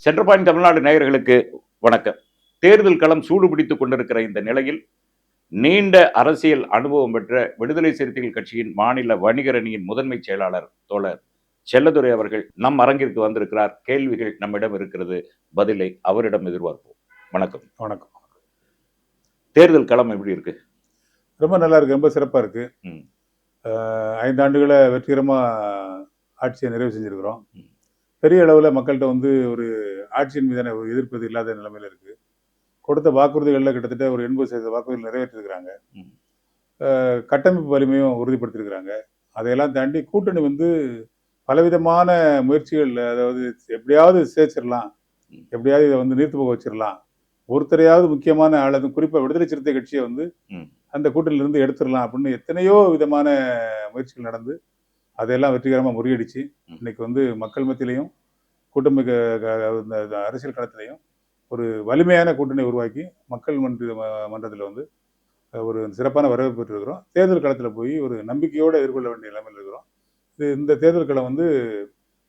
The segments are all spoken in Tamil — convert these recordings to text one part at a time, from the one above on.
சென்ட்ரல் பாயிண்ட் தமிழ்நாடு நேயர்களுக்கு வணக்கம். தேர்தல் களம் சூடுபிடித்துக் கொண்டிருக்கிற இந்த நிலையில் நீண்ட அரசியல் அனுபவம் பெற்ற விடுதலை சிறுத்தைகள் கட்சியின் மாநில வணிகர் அணியின் முதன்மை செயலாளர் தோழர் செல்லதுரை அவர்கள் நம் அரங்கிற்கு வந்திருக்கிறார். கேள்விகள் நம்மிடம் இருக்கிறது, பதிலை அவரிடம் எதிர்பார்ப்போம். வணக்கம். வணக்கம். தேர்தல் களம் எப்படி இருக்கு? ரொம்ப நல்லா இருக்கு, ரொம்ப சிறப்பா இருக்கு. 5 ஆண்டுகளை வெற்றிகரமா ஆட்சியை நிறைவு செஞ்சிருக்கிறோம். பெரிய அளவில் மக்கள்கிட்ட ஒரு ஆட்சியின் மீதான ஒரு எதிர்ப்பு இல்லாத நிலைமையில இருக்கு. கொடுத்த வாக்குறுதிகளில் கிட்டத்தட்ட ஒரு 80% வாக்குறுதிகள் நிறைவேற்றிருக்கிறாங்க. கட்டமைப்பு வலிமையும் உறுதிப்படுத்திருக்கிறாங்க. அதையெல்லாம் தாண்டி கூட்டணி பலவிதமான முயற்சிகள், அதாவது எப்படியாவது சேர்ச்சிடலாம், எப்படியாவது இதை நீர்த்து போக வச்சிடலாம், ஒருத்தரையாவது முக்கியமான ஆளது குறிப்பாக விடுதலை சிறுத்தை கட்சியை அந்த கூட்டணியிலிருந்து எடுத்துடலாம் அப்படின்னு எத்தனையோ விதமான முயற்சிகள் நடந்து அதையெல்லாம் வெற்றிகரமாக முறியடிச்சு இன்னைக்கு மக்கள் மத்தியிலையும் கூட்டமைக்க அரசியல் களத்திலையும் ஒரு வலிமையான கூட்டணி உருவாக்கி மக்கள் மன்றத்தில் ஒரு சிறப்பான வரவேற்பு பெற்றிருக்கிறோம். தேர்தல் களத்தில் போய் ஒரு நம்பிக்கையோடு எதிர்கொள்ள வேண்டிய நிலைமையில் இருக்கிறோம். இந்த தேர்தல் களம்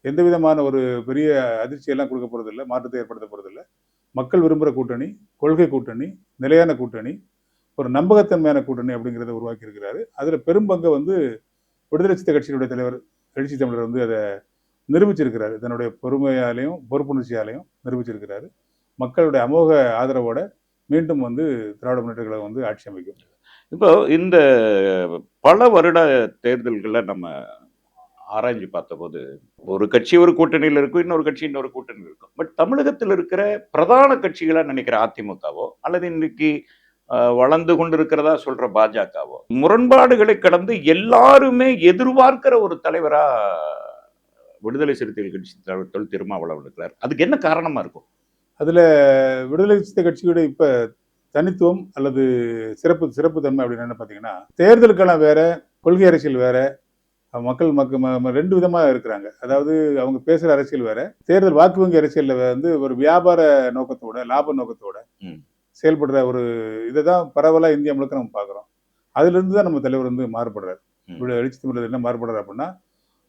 எந்த விதமான ஒரு பெரிய அதிர்ச்சியெல்லாம் கொடுக்க போகிறதில்லை, மாற்றத்தை ஏற்படுத்த போகிறதில்லை. மக்கள் விரும்புகிற கூட்டணி, கொள்கை கூட்டணி, நிலையான கூட்டணி, ஒரு நம்பகத்தன்மையான கூட்டணி அப்படிங்கிறத உருவாக்கி இருக்கிறாரு. அதில் பெரும்பங்கு விடுதலை சிறுத்தை கட்சியினுடைய தலைவர் எழுச்சி தமிழர் அதை நிரூபிச்சிருக்கிறாரு. தன்னுடைய பொறுமையாலையும் பொறுப்புணர்ச்சியாலையும் நிரூபிச்சிருக்கிறாரு. மக்களுடைய அமோக ஆதரவோட மீண்டும் திராவிட முன்னேற்ற கழகம் ஆட்சி அமைக்கும். இப்போ இந்த பல வருட தேர்தல்களை நம்ம ஆராய்ஞ்சு பார்த்தபோது ஒரு கட்சி ஒரு கூட்டணியில் இருக்கும், இன்னொரு கட்சி இன்னொரு கூட்டணியில் இருக்கும். பட் தமிழகத்தில் இருக்கிற பிரதான கட்சிகளை நினைக்கிற அதிமுகவோ அல்லது இன்னைக்கு வளர்ந்து கொண்டிருக்கிறதா சொல்ற பாஜகவோ முரண்பாடுகளை கடந்து எல்லாருமே எதிர்பார்க்கிற ஒரு தலைவரா விடுதலை சிறுத்தைகள் கட்சி தலைவர் திருமாவளவன் இருக்கிறார். அதுக்கு என்ன காரணமா இருக்கும்? அதுல விடுதலை சிறுத்தை கட்சியோட இப்ப தனித்துவம் அல்லது சிறப்பு தன்மை அப்படின்னு என்ன பாத்தீங்கன்னா, தேர்தலுக்கெல்லாம் வேற, கொள்கை அரசியல் வேற, மக்கள் ரெண்டு விதமா இருக்கிறாங்க. அதாவது அவங்க பேசுற அரசியல் வேற, தேர்தல் வாக்கு வங்கி அரசியல்ல ஒரு வியாபார நோக்கத்தோட, லாப நோக்கத்தோட செயல்படுற ஒரு இதைதான் பரவலா இந்தியா முழுக்க நம்ம பாக்குறோம். அதுல இருந்து தான் நம்ம தலைவர் மாறுபடுறாரு. எழுச்சி தமிழர் என்ன மாறுபடுறாரு அப்படின்னா,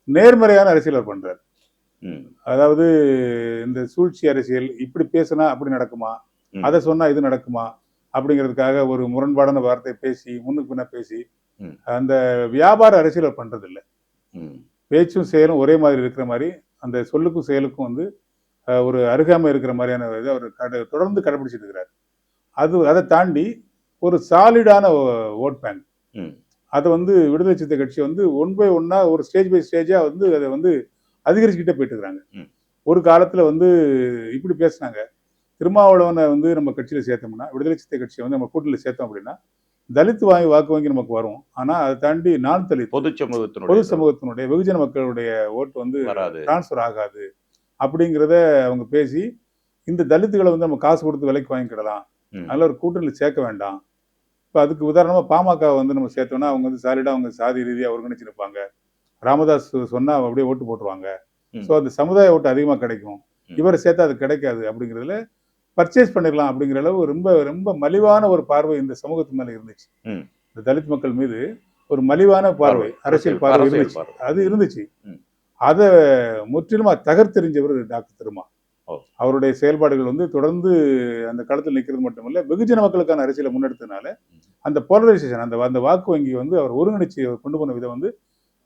நேர்மறையான அரசியல் அவர் பண்றாரு. அதாவது இந்த சூழ்ச்சி அரசியல், இப்படி பேசினா அப்படி நடக்குமா, அதை சொன்னா இது நடக்குமா அப்படிங்கிறதுக்காக ஒரு முரண்பாடான வார்த்தை பேசி முன்னுக்கு பின்ன பேசி அந்த வியாபார அரசியல் பண்றது இல்லை. பேச்சும் செயலும் ஒரே மாதிரி இருக்கிற மாதிரி, அந்த சொல்லுக்கும் செயலுக்கும் ஒரு அருகாமை இருக்கிற மாதிரியான இதை அவர் தொடர்ந்து கடைபிடிச்சிட்டு இருக்கிறார். அதை தாண்டி ஒரு சாலிடான ஓட் பேங்க், அதை விடுதலை சிறுத்தை கட்சி ஒன் பை ஒன்னா ஒரு ஸ்டேஜ் பை ஸ்டேஜா அதை அதிகரிச்சுக்கிட்டே போயிட்டு இருக்கிறாங்க. ஒரு காலத்துல இப்படி பேசினாங்க, திருமாவளவனை நம்ம கட்சியில சேர்த்தோம்னா, விடுதலை சிறுத்தை கட்சியை நம்ம கூட்டணியில சேர்த்தோம் அப்படின்னா தலித் வாக்கு வாங்கி நமக்கு வரும். ஆனா அதை தாண்டி நான் தலித் பொது சமூகத்தினுடைய வெகுஜன மக்களுடைய ஓட்டு டிரான்ஸ்பர் ஆகாது அப்படிங்கிறத அவங்க பேசி, இந்த தலித்துகளை நம்ம காசு கொடுத்து விலைக்கு வாங்கிக்கிடலாம், அதனால ஒரு கூட்டணியில் சேர்க்க வேண்டாம். இப்போ அதுக்கு உதாரணமா பாமக நம்ம சேர்த்தோம்னா அவங்க சாலிடா அவங்க சாதி ரீதியாக ஒருங்கிணைச்சிருப்பாங்க. ராமதாஸ் சொன்னா அப்படியே ஓட்டு போட்டுருவாங்க. ஸோ அந்த சமுதாய ஓட்டு அதிகமாக கிடைக்கும். இவரை சேர்த்தா அது கிடைக்காது அப்படிங்கிறதுல பர்ச்சேஸ் பண்ணிடலாம் அப்படிங்கிற அளவு ரொம்ப ரொம்ப மலிவான ஒரு பார்வை இந்த சமூகத்து மேல இருந்துச்சு. இந்த தலித் மக்கள் மீது ஒரு மலிவான பார்வை, அரசியல் பார்வை இருந்துச்சு. அது இருந்துச்சு. அதை முற்றிலுமா தகர்த்தெறிஞ்சவர் டாக்டர் திருமா. அவருடைய செயல்பாடுகள் தொடர்ந்து அந்த களத்தில் நிற்கிறது மட்டுமல்ல, வெகுஜன மக்களுக்கான அரசியலை முன்னெடுத்ததுனால அந்த போலரைசேஷன், அந்த வாக்கு வங்கி அவர் ஒருங்கிணைச்சு கொண்டு போன விதம்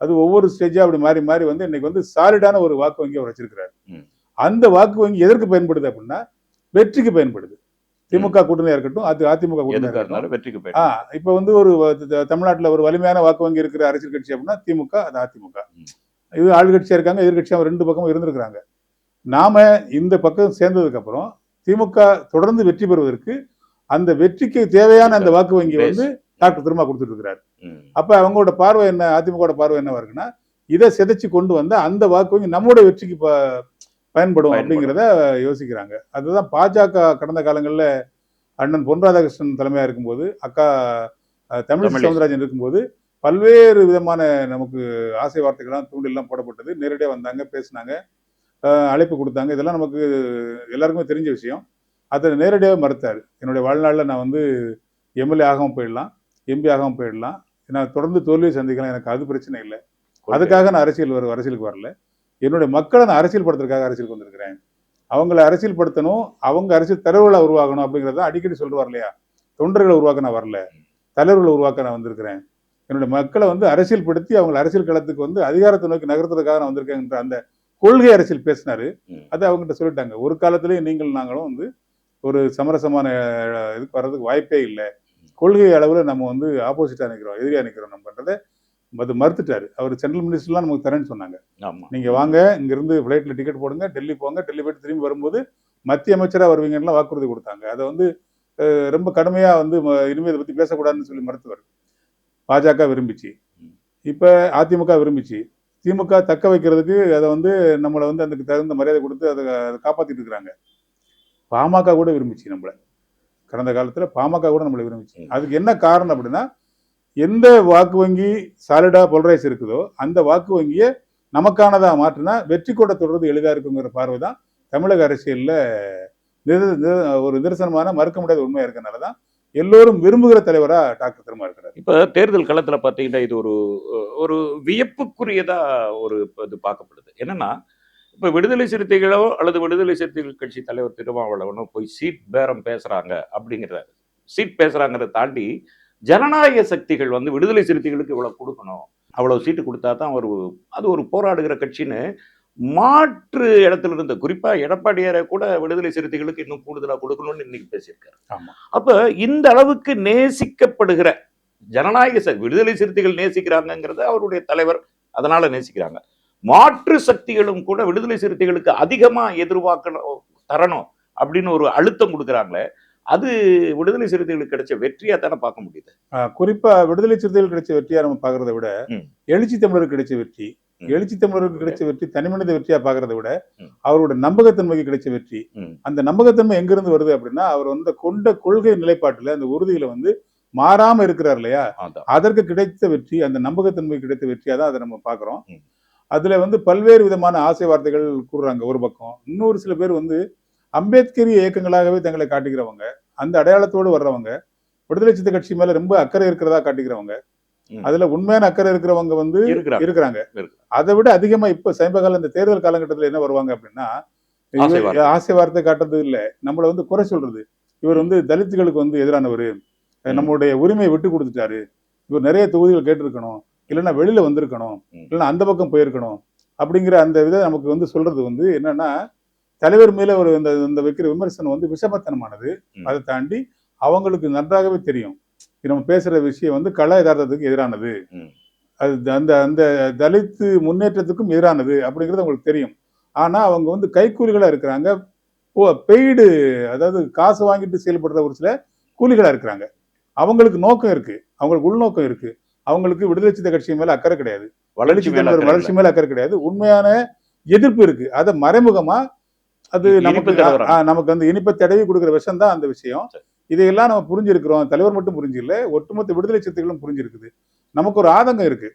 அது ஒவ்வொரு ஸ்டேஜா அப்படி மாறி மாறி இன்னைக்கு சாலிடான ஒரு வாக்கு வங்கி அவர் வச்சிருக்கிறார். அந்த வாக்கு வங்கி எதற்கு பயன்படுது அப்படின்னா, வெற்றிக்கு பயன்படுது. திமுக கூட்டணியா இருக்கட்டும், அது அதிமுக கூட்டணியா வெற்றிக்கு. இப்ப ஒரு தமிழ்நாட்டுல ஒரு வலிமையான வாக்கு வங்கி இருக்கிற அரசியல் கட்சி அப்படின்னா திமுக, அது அதிமுக. இது ஆளுங்கட்சியா இருக்காங்க, எதிர்கட்சியா ரெண்டு பக்கமும் இருந்திருக்கிறாங்க. நாம இந்த பக்கம் சேர்ந்ததுக்கு அப்புறம் திமுக தொடர்ந்து வெற்றி பெறுவதற்கு அந்த வெற்றிக்கு தேவையான அந்த வாக்கு வங்கி டாக்டர் திருமா கொடுத்துட்டு இருக்கிறார். அப்ப அவங்களோட பார்வை என்ன, அதிமுக பார்வை என்னவா இருக்குன்னா, இதை சிதைச்சு கொண்டு வந்த அந்த வாக்கு வங்கி நம்மளுடைய வெற்றிக்கு பயன்படும் அப்படிங்கிறத யோசிக்கிறாங்க. அதுதான் பாஜக கடந்த காலங்களில் அண்ணன் பொன் ராதாகிருஷ்ணன் தலைமையா இருக்கும்போது, அக்கா தமிழிசை சவுந்தரராஜன் இருக்கும்போது பல்வேறு விதமான நமக்கு ஆசை வார்த்தைகள்லாம் தூண்டிலாம் போடப்பட்டது. நேரடியாக வந்தாங்க, பேசினாங்க, அழைப்பு கொடுத்தாங்க. இதெல்லாம் நமக்கு எல்லாருக்குமே தெரிஞ்ச விஷயம். அதை நேரடியாக மறுத்தார். என்னுடைய வாழ்நாளில் நான் எம்எல்ஏ ஆகாமல் போயிடலாம், எம்பி ஆகாமல் போயிடலாம், நான் தொடர்ந்து தோல்வியை சந்திக்கலாம், எனக்கு அது பிரச்சனை இல்லை, அதுக்காக நான் அரசியலுக்கு வரல, என்னுடைய மக்களை நான் அரசியல் படுத்துறதுக்காக அரசியலுக்கு வந்திருக்கிறேன் அவங்கள அரசியல் படுத்தணும், அவங்க அரசியல் தலைவர்களா உருவாகணும் அப்படிங்கிறத அடிக்கடி சொல்லுவார் இல்லையா? தொண்டர்களை உருவாக்க நான் வரல, தலைவர்களை உருவாக்க நான் வந்திருக்கிறேன். என்னுடைய மக்களை வந்து அரசியல் படுத்தி அவங்களை அரசியல் களத்துக்கு வந்து அதிகாரத்தை நோக்கி நகர்த்துறதுக்காக நான் வந்திருக்கேன்ற அந்த கொள்கை அரசியல் பேசினாரு. அதை அவங்ககிட்ட சொல்லிட்டாங்க. ஒரு காலத்திலேயே நீங்கள் நாங்களும் வந்து ஒரு சமரசமான இதுக்கு வர்றதுக்கு வாய்ப்பே இல்லை. கொள்கை அளவில் நம்ம வந்து ஆப்போசிட்டா நிற்கிறோம், எதிரியா நிற்கிறோம் நம்மன்றதை அது மறுத்துட்டாரு. அவர் சென்ட்ரல் மினிஸ்டர்லாம் நமக்கு தரேன்னு சொன்னாங்க. நீங்க வாங்க, இங்கிருந்து ஃபிளைட்ல டிக்கெட் போடுங்க, டெல்லி போங்க, டெல்லி போயிட்டு திரும்பி வரும்போது மத்திய அமைச்சரா வருவீங்கன்னு வாக்குறுதி கொடுத்தாங்க. அதை வந்து ரொம்ப கடுமையா வந்து இனிமே இதை பத்தி பேசக்கூடாதுன்னு சொல்லி மறுத்தவர். பாஜக விரும்பிச்சு, இப்ப அதிமுக விரும்பிச்சு. திமுக தக்க வைக்கிறதுக்கு அதை வந்து நம்மளை வந்து அதுக்கு தகுந்த மரியாதை கொடுத்து அதை காப்பாத்திட்டு இருக்கிறாங்க. பாமக கூட விரும்பிச்சு நம்மளை. கடந்த காலத்துல பாமக கூட நம்மளை விரும்பிச்சு. அதுக்கு என்ன காரணம் அப்படின்னா, எந்த வாக்கு வங்கி சாலிடா போலரைஸ் இருக்குதோ அந்த வாக்கு வங்கியை நமக்கானதா மாற்றினா வெற்றி கூட தொடர்றது எளிதா இருக்குங்கிற பார்வை தான் தமிழக அரசியல்ல ஒரு நிதர்சனமான மறுக்க முடியாத உண்மையா இருக்கனாலதான் எல்லோரும் விரும்புகிற தலைவரா டாக்டர் திருமா இருக்கிறார். இப்ப தேர்தல் களத்துல பாத்தீங்கன்னா இது ஒரு ஒரு வியப்புக்குரியதா ஒரு இது பார்க்கப்படுது. என்னன்னா, இப்ப விடுதலை சிறுத்தைகளோ அல்லது விடுதலை சிறுத்தைகள் கட்சி தலைவர் திருமாவளவனோ போய் சீட் பேரம் பேசுறாங்க அப்படிங்கிற சீட் பேசுறாங்கிறத தாண்டி ஜனநாயக சக்திகள் வந்து விடுதலை சிறுத்தைகளுக்கு இவ்வளவு கொடுக்கணும், அவ்வளவு சீட்டு கொடுத்தா தான் அது ஒரு போராடுகிற கட்சின்னு மாற்று இடத்துல இருந்த குறிப்பா எடப்பாடியாரை கூட விடுதலை சிறுத்தைகளுக்கு இன்னும் கூடுதலா கொடுக்கணும்னு இன்னைக்கு பேசியிருக்காரு. அப்ப இந்த அளவுக்கு நேசிக்கப்படுகிற ஜனநாயக விடுதலை சிறுத்தைகள் நேசிக்கிறாங்கிறத அவருடைய தலைவர் அதனால நேசிக்கிறாங்க. மாற்று சக்திகளும் கூட விடுதலை சிறுத்தைகளுக்கு அதிகமா எதிர்பார்க்கணும், தரணும் அப்படின்னு ஒரு அழுத்தம் கொடுக்குறாங்களே, அது விடுதலை சிறுத்தைகளுக்கு கிடைச்ச வெற்றியா தானே பார்க்க முடியுது. குறிப்பா விடுதலை சிறுத்தைகள் கிடைச்ச வெற்றியா நம்ம பாக்குறத விட எழுச்சி தமிழருக்கு கிடைச்ச வெற்றி, எழுச்சி தமிழருக்கு கிடைச்ச வெற்றி தனிமனித வெற்றியா பாக்குறத விட அவரோட நம்பகத்தன்மைக்கு கிடைச்ச வெற்றி. அந்த நம்பகத்தன்மை எங்கிருந்து வருது அப்படின்னா, அவர் வந்து கொண்ட கொள்கை நிலைப்பாட்டுல அந்த உறுதியில வந்து மாறாம இருக்கிறார் இல்லையா, அதற்கு கிடைத்த வெற்றி, அந்த நம்பகத்தன்மை கிடைத்த வெற்றியா தான் அதை நம்ம பாக்குறோம். அதுல வந்து பல்வேறு விதமான ஆசை வார்த்தைகள் கூறுறாங்க ஒரு பக்கம். இன்னொரு சில பேர் வந்து அம்பேத்கரிய இயக்கங்களாகவே தங்களை காட்டிக்கிறவங்க, அந்த அடையாளத்தோடு வர்றவங்க, விடுதலை சிறுத்தை கட்சி மேல ரொம்ப அக்கறை இருக்கிறதா காட்டிக்கிறவங்க, அதுல உண்மையான அக்கறை இருக்கிறவங்க வந்து இருக்கிறாங்க. அதை விட அதிகமா இப்ப சமீபகால இந்த தேர்தல் காலகட்டத்தில் என்ன வருவாங்க அப்படின்னா, ஆசை வார்த்தை காட்டுறது இல்ல, நம்மள வந்து குறை சொல்றது. இவர் வந்து தலித்துகளுக்கு வந்து எதிரானவர், நம்மளுடைய உரிமையை விட்டு கொடுத்துட்டாரு, இவர் நிறைய தொகுதிகள் கேட்டிருக்கணும், இல்லைன்னா வெளியில வந்திருக்கணும், இல்லைன்னா அந்த பக்கம் போயிருக்கணும் அப்படிங்கிற அந்த வித நமக்கு வந்து சொல்றது வந்து என்னன்னா, தலைவர் மேல ஒரு இந்த வைக்கிற விமர்சனம் வந்து விஷமத்தனமானது. அதை தாண்டி அவங்களுக்கு நன்றாகவே தெரியும் நம்ம பேசுற விஷயம் வந்து கள யதார்த்தத்துக்கு எதிரானது, அது அந்த அந்த தலித்து முன்னேற்றத்துக்கும் எதிரானது அப்படிங்கிறது அவங்களுக்கு தெரியும். ஆனா அவங்க வந்து கைக்கூலிகளா இருக்கிறாங்க, பெய்டு, அதாவது காசு வாங்கிட்டு செயல்படுற ஒரு சில கூலிகளா இருக்கிறாங்க. அவங்களுக்கு நோக்கம் இருக்கு, அவங்களுக்கு உள்நோக்கம் இருக்கு. அவங்களுக்கு விடுதலை சிறுத்தை கட்சி மேல அக்கறை கிடையாது, வளர்ச்சி மேல அக்கறை கிடையாது, உண்மையான எதிர்ப்பு இருக்கு. அதை மறைமுகமா அது நமக்கு வந்து இனிப்பை தடவி கொடுக்குற விஷயம் தான் அந்த விஷயம். இதையெல்லாம் நம்ம புரிஞ்சிருக்கிறோம். தலைவர் மட்டும் புரிஞ்சில்ல, ஒட்டுமொத்த விடுதலை சிறுத்தைகளும் புரிஞ்சிருக்குது. நமக்கு ஒரு ஆதங்கம் இருக்கு,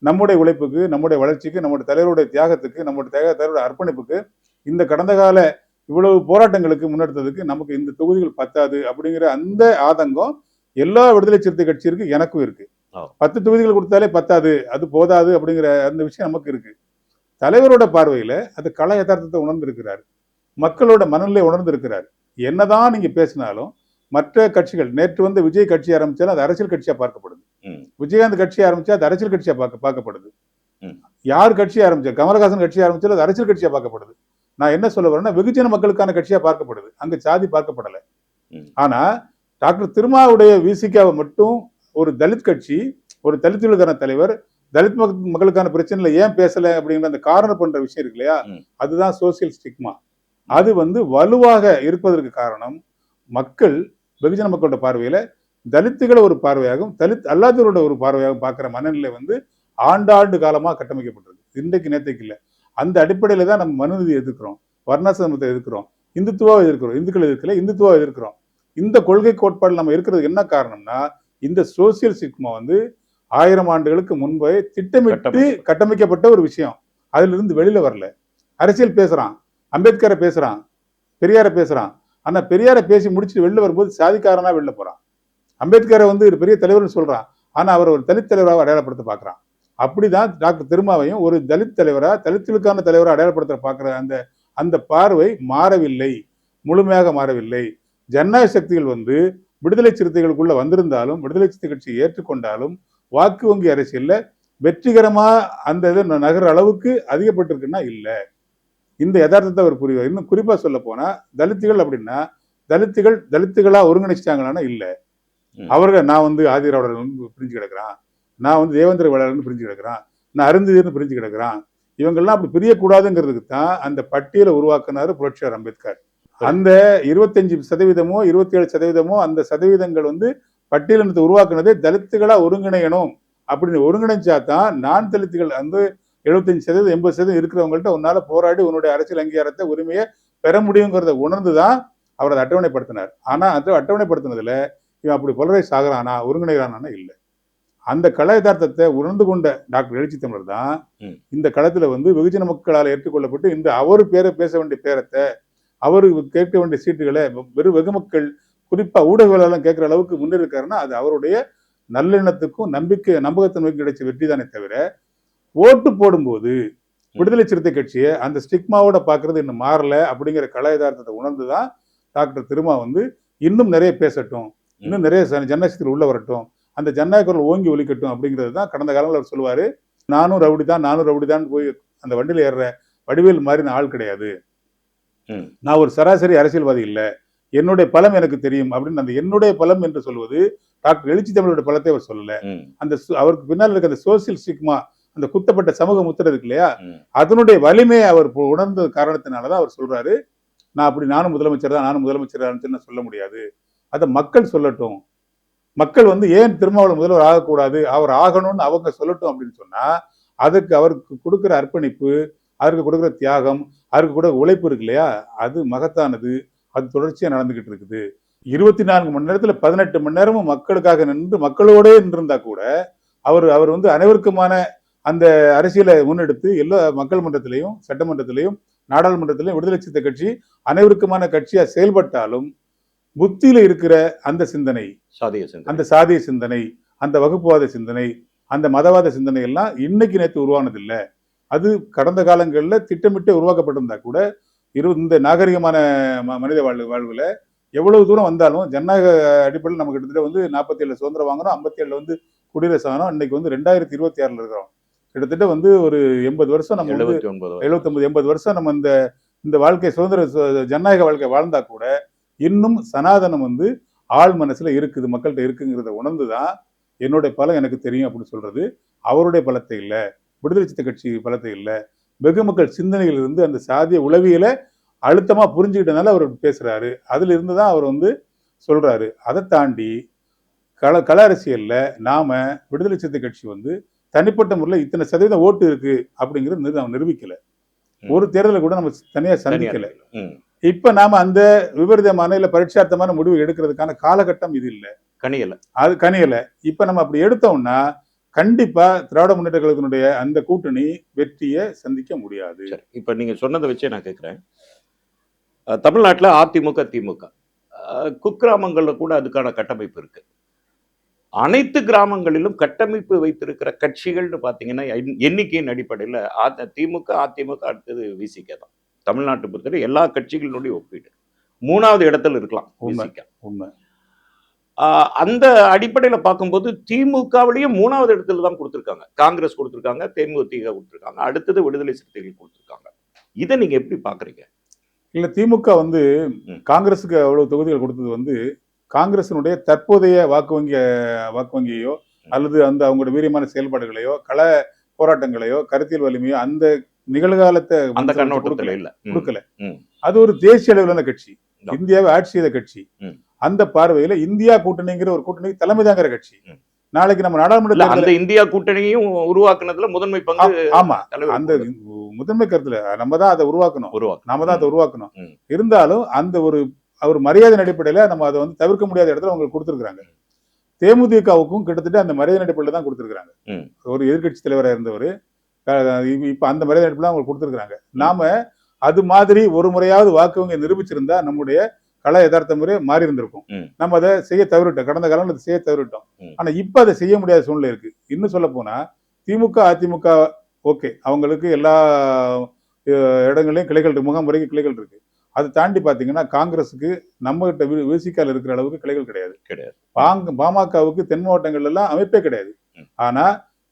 நம்முடைய உழைப்புக்கு, நம்முடைய வளர்ச்சிக்கு, நம்முடைய தலைவருடைய தியாகத்துக்கு, நம்முடைய தலைவருடைய அர்ப்பணிப்புக்கு, இந்த கடந்த கால இவ்வளவு போராட்டங்களுக்கு முன்னெடுத்ததுக்கு நமக்கு இந்த தொகுதிகள் பத்தாது அப்படிங்கிற அந்த ஆதங்கம் எல்லா விடுதலை சிறுத்தை கட்சி இருக்கு, எனக்கும் இருக்கு. 10 தொகுதிகள் கொடுத்தாலே பத்தாது, அது போதாது அப்படிங்கிற அந்த விஷயம் நமக்கு இருக்கு. தலைவரோட பார்வையில அது கள யதார்த்தத்தை உணர்ந்திருக்கிறார், மக்களோட மனநிலை உணர்ந்திருக்கிறார். என்னதான் நீங்க பேசினாலும் மற்ற கட்சிகள், நேற்று வந்து விஜய் கட்சி ஆரம்பிச்சாலும் அது அரசியல் கட்சியா பார்க்கப்படுது, விஜயகாந்த் கட்சி ஆரம்பிச்சா அது அரசியல் கட்சியா பார்க்கப்படுது, யார் கட்சி ஆரம்பிச்சா, கமலஹாசன் கட்சி ஆரம்பிச்சாலும் அது அரசியல் கட்சியா பார்க்கப்படுது. நான் என்ன சொல்ல வரேன்னா, வெகுஜன மக்களுக்கான கட்சியா பார்க்கப்படுது, அங்க சாதி பார்க்கப்படலை. ஆனா டாக்டர் திருமாவுடைய விசிகாவை மட்டும் ஒரு தலித் கட்சி, ஒரு தலித்துகளுக்கான தலைவர், தலித் மக்களுக்கான பிரச்சனைல ஏன் பேசல அப்படிங்கிற அந்த காரணம் பண்ற விஷயம் இருக்கு இல்லையா, அதுதான் சோசியல் ஸ்டிக்மா. அது வந்து வலுவாக இருப்பதற்கு காரணம் மக்கள், வெகுஜன மக்களோட பார்வையில தலித்துகளை ஒரு பார்வையாகவும் தலித் அல்லாதவரோட ஒரு பார்வையாகவும் பார்க்கிற மனநிலை வந்து ஆண்டாண்டு காலமா கட்டமைக்கப்பட்டது, இன்றைக்கு நேற்றைக்கு இல்லை. அந்த அடிப்படையில தான் நம்ம மனுநீதி எதிர்க்கிறோம், வர்ணாசிரமத்தை எதிர்க்கிறோம், இந்துத்துவாவை எதிர்க்கிறோம், இந்துக்கள் எதிர்க்கல, இந்துத்துவாவை எதிர்க்கிறோம். இந்த கொள்கை கோட்பாடு நம்ம இருக்கிறது என்ன காரணம்னா, இந்த சோசியல் ஸ்டிக்மா வந்து 1000 ஆண்டுகளுக்கு முன்பே திட்டமிட்டு கட்டமைக்கப்பட்ட ஒரு விஷயம். அதுல இருந்து வெளியில வரல. அரசியல் பேசுறான், அம்பேத்கரை பேசுறான், பெரியாரை பேசுறான். ஆனா பெரியாரை பேசி முடிச்சுட்டு வெளில வரும்போது சாதிக்காரனா வெளில போறான். அம்பேத்கரை வந்து ஒரு பெரிய தலைவர்னு சொல்றான், ஆனா அவர் ஒரு தலித் தலைவராக அடையாளப்படுத்த பாக்குறான். அப்படிதான் டாக்டர் திருமாவையும் ஒரு தலித் தலைவரா, தலித்துகளுக்கான தலைவரா அடையாளப்படுத்த பாக்குற அந்த அந்த பார்வை மாறவில்லை, முழுமையாக மாறவில்லை. ஜனநாயக சக்திகள் விடுதலை சிறுத்தைகளுக்குள்ள வந்திருந்தாலும், விடுதலை சிறுத்தை கட்சியை ஏற்றுக்கொண்டாலும் வாக்கு வங்கி அரசியல்ல வெற்றிகரமா அந்த இது நகர அளவுக்கு அதிகப்பட்டிருக்குன்னா இல்ல. இந்த யதார்த்தத்தை அவர் புரிவார். இன்னும் குறிப்பா சொல்ல போனா தலித்துகள் அப்படின்னா தலித்துகளா ஒருங்கிணைச்சிட்டாங்கன்னா இல்ல. அவர்கள் நான் ஆதிராவிடர் பிரிஞ்சு கிடக்குறான், நான் தேவேந்திர வேளாளர்னு பிரிஞ்சு கிடக்குறான், நான் அருந்ததியர்னு பிரிஞ்சு கிடக்குறான், இவங்கெல்லாம் அப்படி பிரியக்கூடாதுங்கிறதுக்கு தான் அந்த பட்டியலை உருவாக்குனாரு புரட்சியாளர் அம்பேத்கர். அந்த 25% 27% அந்த சதவீதங்கள் பட்டியலினத்தை உருவாக்குனதே தலித்துகளா ஒருங்கிணையணும் அப்படின்னு ஒருங்கிணைச்சா தான் நான் தலித்துகள் 75% 80% இருக்கிறவங்கள்ட்ட உன்னால போராடி உன்னுடைய அரசியல் அங்கீகாரத்தை உரிமையை பெற முடியுங்கிறத உணர்ந்துதான் அவர் அதை அட்டவணைப்படுத்தினார். ஆனா அது அட்டவணைப்படுத்தினதுல இவன் அப்படி போலரைஸ் ஆகிறானா ஒருங்கிணைகிறானா இல்லை. அந்த கள யதார்த்தத்தை உணர்ந்து கொண்ட டாக்டர் எழுச்சி தமிழர் தான் இந்த களத்துல வெகுஜன மக்களால் ஏற்றுக்கொள்ளப்பட்டு இந்த அவரு பேச வேண்டிய பேரத்தை, அவரு கேட்க வேண்டிய சீட்டுகளை வெறும் வெகு மக்கள் குறிப்பா ஊடகங்களெல்லாம் கேட்கிற அளவுக்கு முன்னிருக்காருன்னா அது அவருடைய நல்லெண்ணத்துக்கும் நம்பகத்தன்மைக்கும் கிடைச்ச வெற்றி தானே தவிர, ஓட்டு போடும்போது விடுதலை சிறுத்தை கட்சியை அந்த ஸ்டிக்மாவோட பாக்குறது இன்னும் மாறல அப்படிங்கிற கள யதார்த்தத்தை உணர்ந்துதான் டாக்டர் திருமா இன்னும் நிறைய பேசட்டும், இன்னும் நிறைய ஜனநாயகத்தில் உள்ள வரட்டும், அந்த ஜனநாயக குரல் ஓங்கி ஒலிக்கட்டும் அப்படிங்கிறது தான் கடந்த காலங்களில் அவர் சொல்லுவாரு. நானும் ரவுடிதான் போய் அந்த வண்டியில ஏறுற வடிவேல் மாதிரி ஆள் கிடையாது, நான் ஒரு சராசரி அரசியல்வாதி இல்ல, என்னுடைய பலம் எனக்கு தெரியும் அப்படின்னு அந்த என்னுடைய பலம் என்று சொல்வது டாக்டர் எழுச்சி தமிழோட பலத்தை அவர் சொல்லல. அந்த அவருக்கு பின்னால் இருக்க அந்த சோசியல் ஸ்டிக்மா, அந்த குத்தப்பட்ட சமூக முத்திரை இருக்கு இல்லையா, அதனுடைய வலிமையை அவர் உணர்ந்த காரணத்தினாலதான் அவர் சொல்றாரு, நான் அப்படி நானும் முதலமைச்சர் தான் சொல்ல முடியாது, அதை மக்கள் சொல்லட்டும், மக்கள் ஏன் திருமாவளவன் முதல்வர் ஆகக்கூடாது, அவர் ஆகணும்னு அவங்க சொல்லட்டும் அப்படின்னு சொன்னா அதுக்கு அவருக்கு கொடுக்கிற அர்ப்பணிப்பு, அவருக்கு கொடுக்குற தியாகம், அவருக்கு கூட உழைப்பு இருக்கு இல்லையா, அது மகத்தானது. அது தொடர்ச்சியா நடந்துகிட்டு இருக்குது. 24 மணி நேரத்துல 18 மணி நேரமும் மக்களுக்காக நின்று மக்களோட நின்றிருந்தா கூட அவர் அனைவருக்குமான அந்த அரசியலை முன்னெடுத்து எல்லா மக்கள் மன்றத்திலையும் சட்டமன்றத்திலையும் நாடாளுமன்றத்திலையும் விடுதலை சிறுத்தை கட்சி அனைவருக்குமான கட்சியா செயல்பட்டாலும் புத்தியில இருக்கிற அந்த சிந்தனை, அந்த சாதிய சிந்தனை, அந்த வகுப்புவாத சிந்தனை, அந்த மதவாத சிந்தனை எல்லாம் இன்னைக்கு நேற்று உருவானது இல்லை. அது கடந்த காலங்களில் திட்டமிட்டு உருவாக்கப்பட்டிருந்தா கூட இந்த நாகரிகமான மனித வாழ்வுல எவ்வளவு தூரம் வந்தாலும் ஜனநாயக அடிப்படையில் நம்ம கிட்டத்தட்ட 47 சுதந்திரம் வாங்குறோம், 57 குடியரசு ஆனோம், இன்னைக்கு 2026 இருக்கிறோம். கிட்டத்தட்ட ஒரு 80 வருஷம் நம்ம 79-80 வருஷம் நம்ம இந்த வாழ்க்கை சுதந்திர ஜனநாயக வாழ்க்கை வாழ்ந்தா கூட இன்னும் சனாதனம் ஆள் மனசுல இருக்குது, மக்கள்கிட்ட இருக்குங்கிறத உணர்ந்துதான் என்னுடைய பலம் எனக்கு தெரியும் அப்படின்னு சொல்றது அவருடைய பலத்தை இல்லை, விடுதலை சிறுத்தை கட்சி பலத்தை இல்லை, வெகு மக்கள் சிந்தனையில் இருந்து அந்த சாதிய உளவியலை அழுத்தமா புரிஞ்சுக்கிட்டனால அவர் பேசுறாரு. அதுல இருந்துதான் அவர் சொல்றாரு. அதை தாண்டி கள அரசியல்ல நாம விடுதலை சிறுத்தை கட்சி தனிப்பட்ட முறையில் இத்தனை சதவீதம் ஓட்டு இருக்கு அப்படிங்கிறது நம்ம நிரூபிக்கல, ஒரு தேர்தலை கூட நம்ம தனியா சந்திக்கல. இப்ப நாம அந்த விபரீதமான இல்ல பரீட்சார்த்தமான முடிவு எடுக்கிறதுக்கான காலகட்டம் இது இல்லை, கனியல. இப்ப நம்ம அப்படி எடுத்தோம்னா கண்டிப்பா திராவிட முன்னேற்ற கழகத்தினுடைய அந்த கூட்டணி வெற்றியை சந்திக்க முடியாது. இப்ப நீங்க சொன்னதை வச்சே நான் கேட்கிறேன், தமிழ்நாட்டுல அதிமுக திமுக குக்கிராமங்கள்ல கூட அதுக்கான கட்டமைப்பு இருக்கு. அனைத்து கிராமங்களிலும் கட்டமைப்பு வைத்திருக்கிற கட்சிகள்னு பாத்தீங்கன்னா எண்ணிக்கையின் அடிப்படையில் திமுக அதிமுக அடுத்தது விசிக தான். தமிழ்நாட்டு பொறுத்தவரை எல்லா கட்சிகளினுடைய ஒப்பீடு 3வது இடத்துல இருக்கலாம் விசிக. உண்மை. அந்த அடிப்படையில் பார்க்கும்போது திமுகவிலையும் 3வது இடத்துல தான் கொடுத்துருக்காங்க, காங்கிரஸ் கொடுத்துருக்காங்க, தேமுதிக கொடுத்துருக்காங்க, அடுத்தது விடுதலை சிறுத்தைகள் கொடுத்துருக்காங்க. இதை நீங்க எப்படி பாக்குறீங்க? இல்ல திமுக காங்கிரஸுக்கு அவ்வளவு தொகுதிகள் கொடுத்தது காங்கிரசினுடைய தற்போதைய வாக்கு வங்கியையோ அல்லது அவங்களோட வீரியமான செயல்பாடுகளையோ கள போராட்டங்களையோ கருத்தியல் வலிமையோ அந்த நிகழ்காலத்தை அந்த கண்ணோட்டத்தில் இல்ல கொடுக்கல. அது ஒரு தேசிய அளவிலான கட்சி, இந்தியாவை ஆட்சி செய்த கட்சி. அந்த பார்வையில இந்தியா கூட்டணிங்கிற ஒரு கூட்டணி தலைமை தாங்கிற கட்சி. நாளைக்கு நம்ம நாடாளுமன்ற அந்த இந்தியா கூட்டணியும் உருவாக்குனதுல முதன்மை பங்கு. ஆமா, அந்த முதன்மை கருத்துல நம்ம தான் அதை உருவாக்கணும். இருந்தாலும் அந்த ஒரு மரியாதை அடிப்படையில நம்ம அதை தவிர்க்க முடியாத இடத்துல அவங்களுக்கு கொடுத்துருக்காங்க. தேமுதிகவுக்கும் கிட்டத்தட்ட அந்த மரியாதை அடிப்படையில தான் கொடுத்துருக்காங்க. ஒரு எதிர்கட்சி தலைவராக இருந்தவர் இப்ப அந்த மரியாதை அடிப்படையில் அவங்களுக்கு கொடுத்துருக்காங்க. நாம அது மாதிரி ஒரு முறையாவது வாக்கு வங்கி நிரூபிச்சிருந்தா நம்முடைய கள யதார்த்த முறை மாறி இருந்திருக்கும். நம்ம அதை செய்ய தவறிட்டோம், கடந்த காலம் அதை செய்ய தவறிட்டோம். ஆனா இப்ப அதை செய்ய முடியாத சூழ்நிலை இருக்கு. இன்னும் சொல்ல போனா திமுக அதிமுக ஓகே, அவங்களுக்கு எல்லா இடங்களையும் கிளைகள் இருக்கு, முகாம் கிளைகள் இருக்கு. அதை தாண்டி பாத்தீங்கன்னா காங்கிரஸுக்கு நம்ம கிட்ட விசிகால இருக்கிற அளவுக்கு கிளைகள் கிடையாது. பாமகவுக்கு தென் மாவட்டங்கள் எல்லாம் அமைப்பே கிடையாது. ஆனா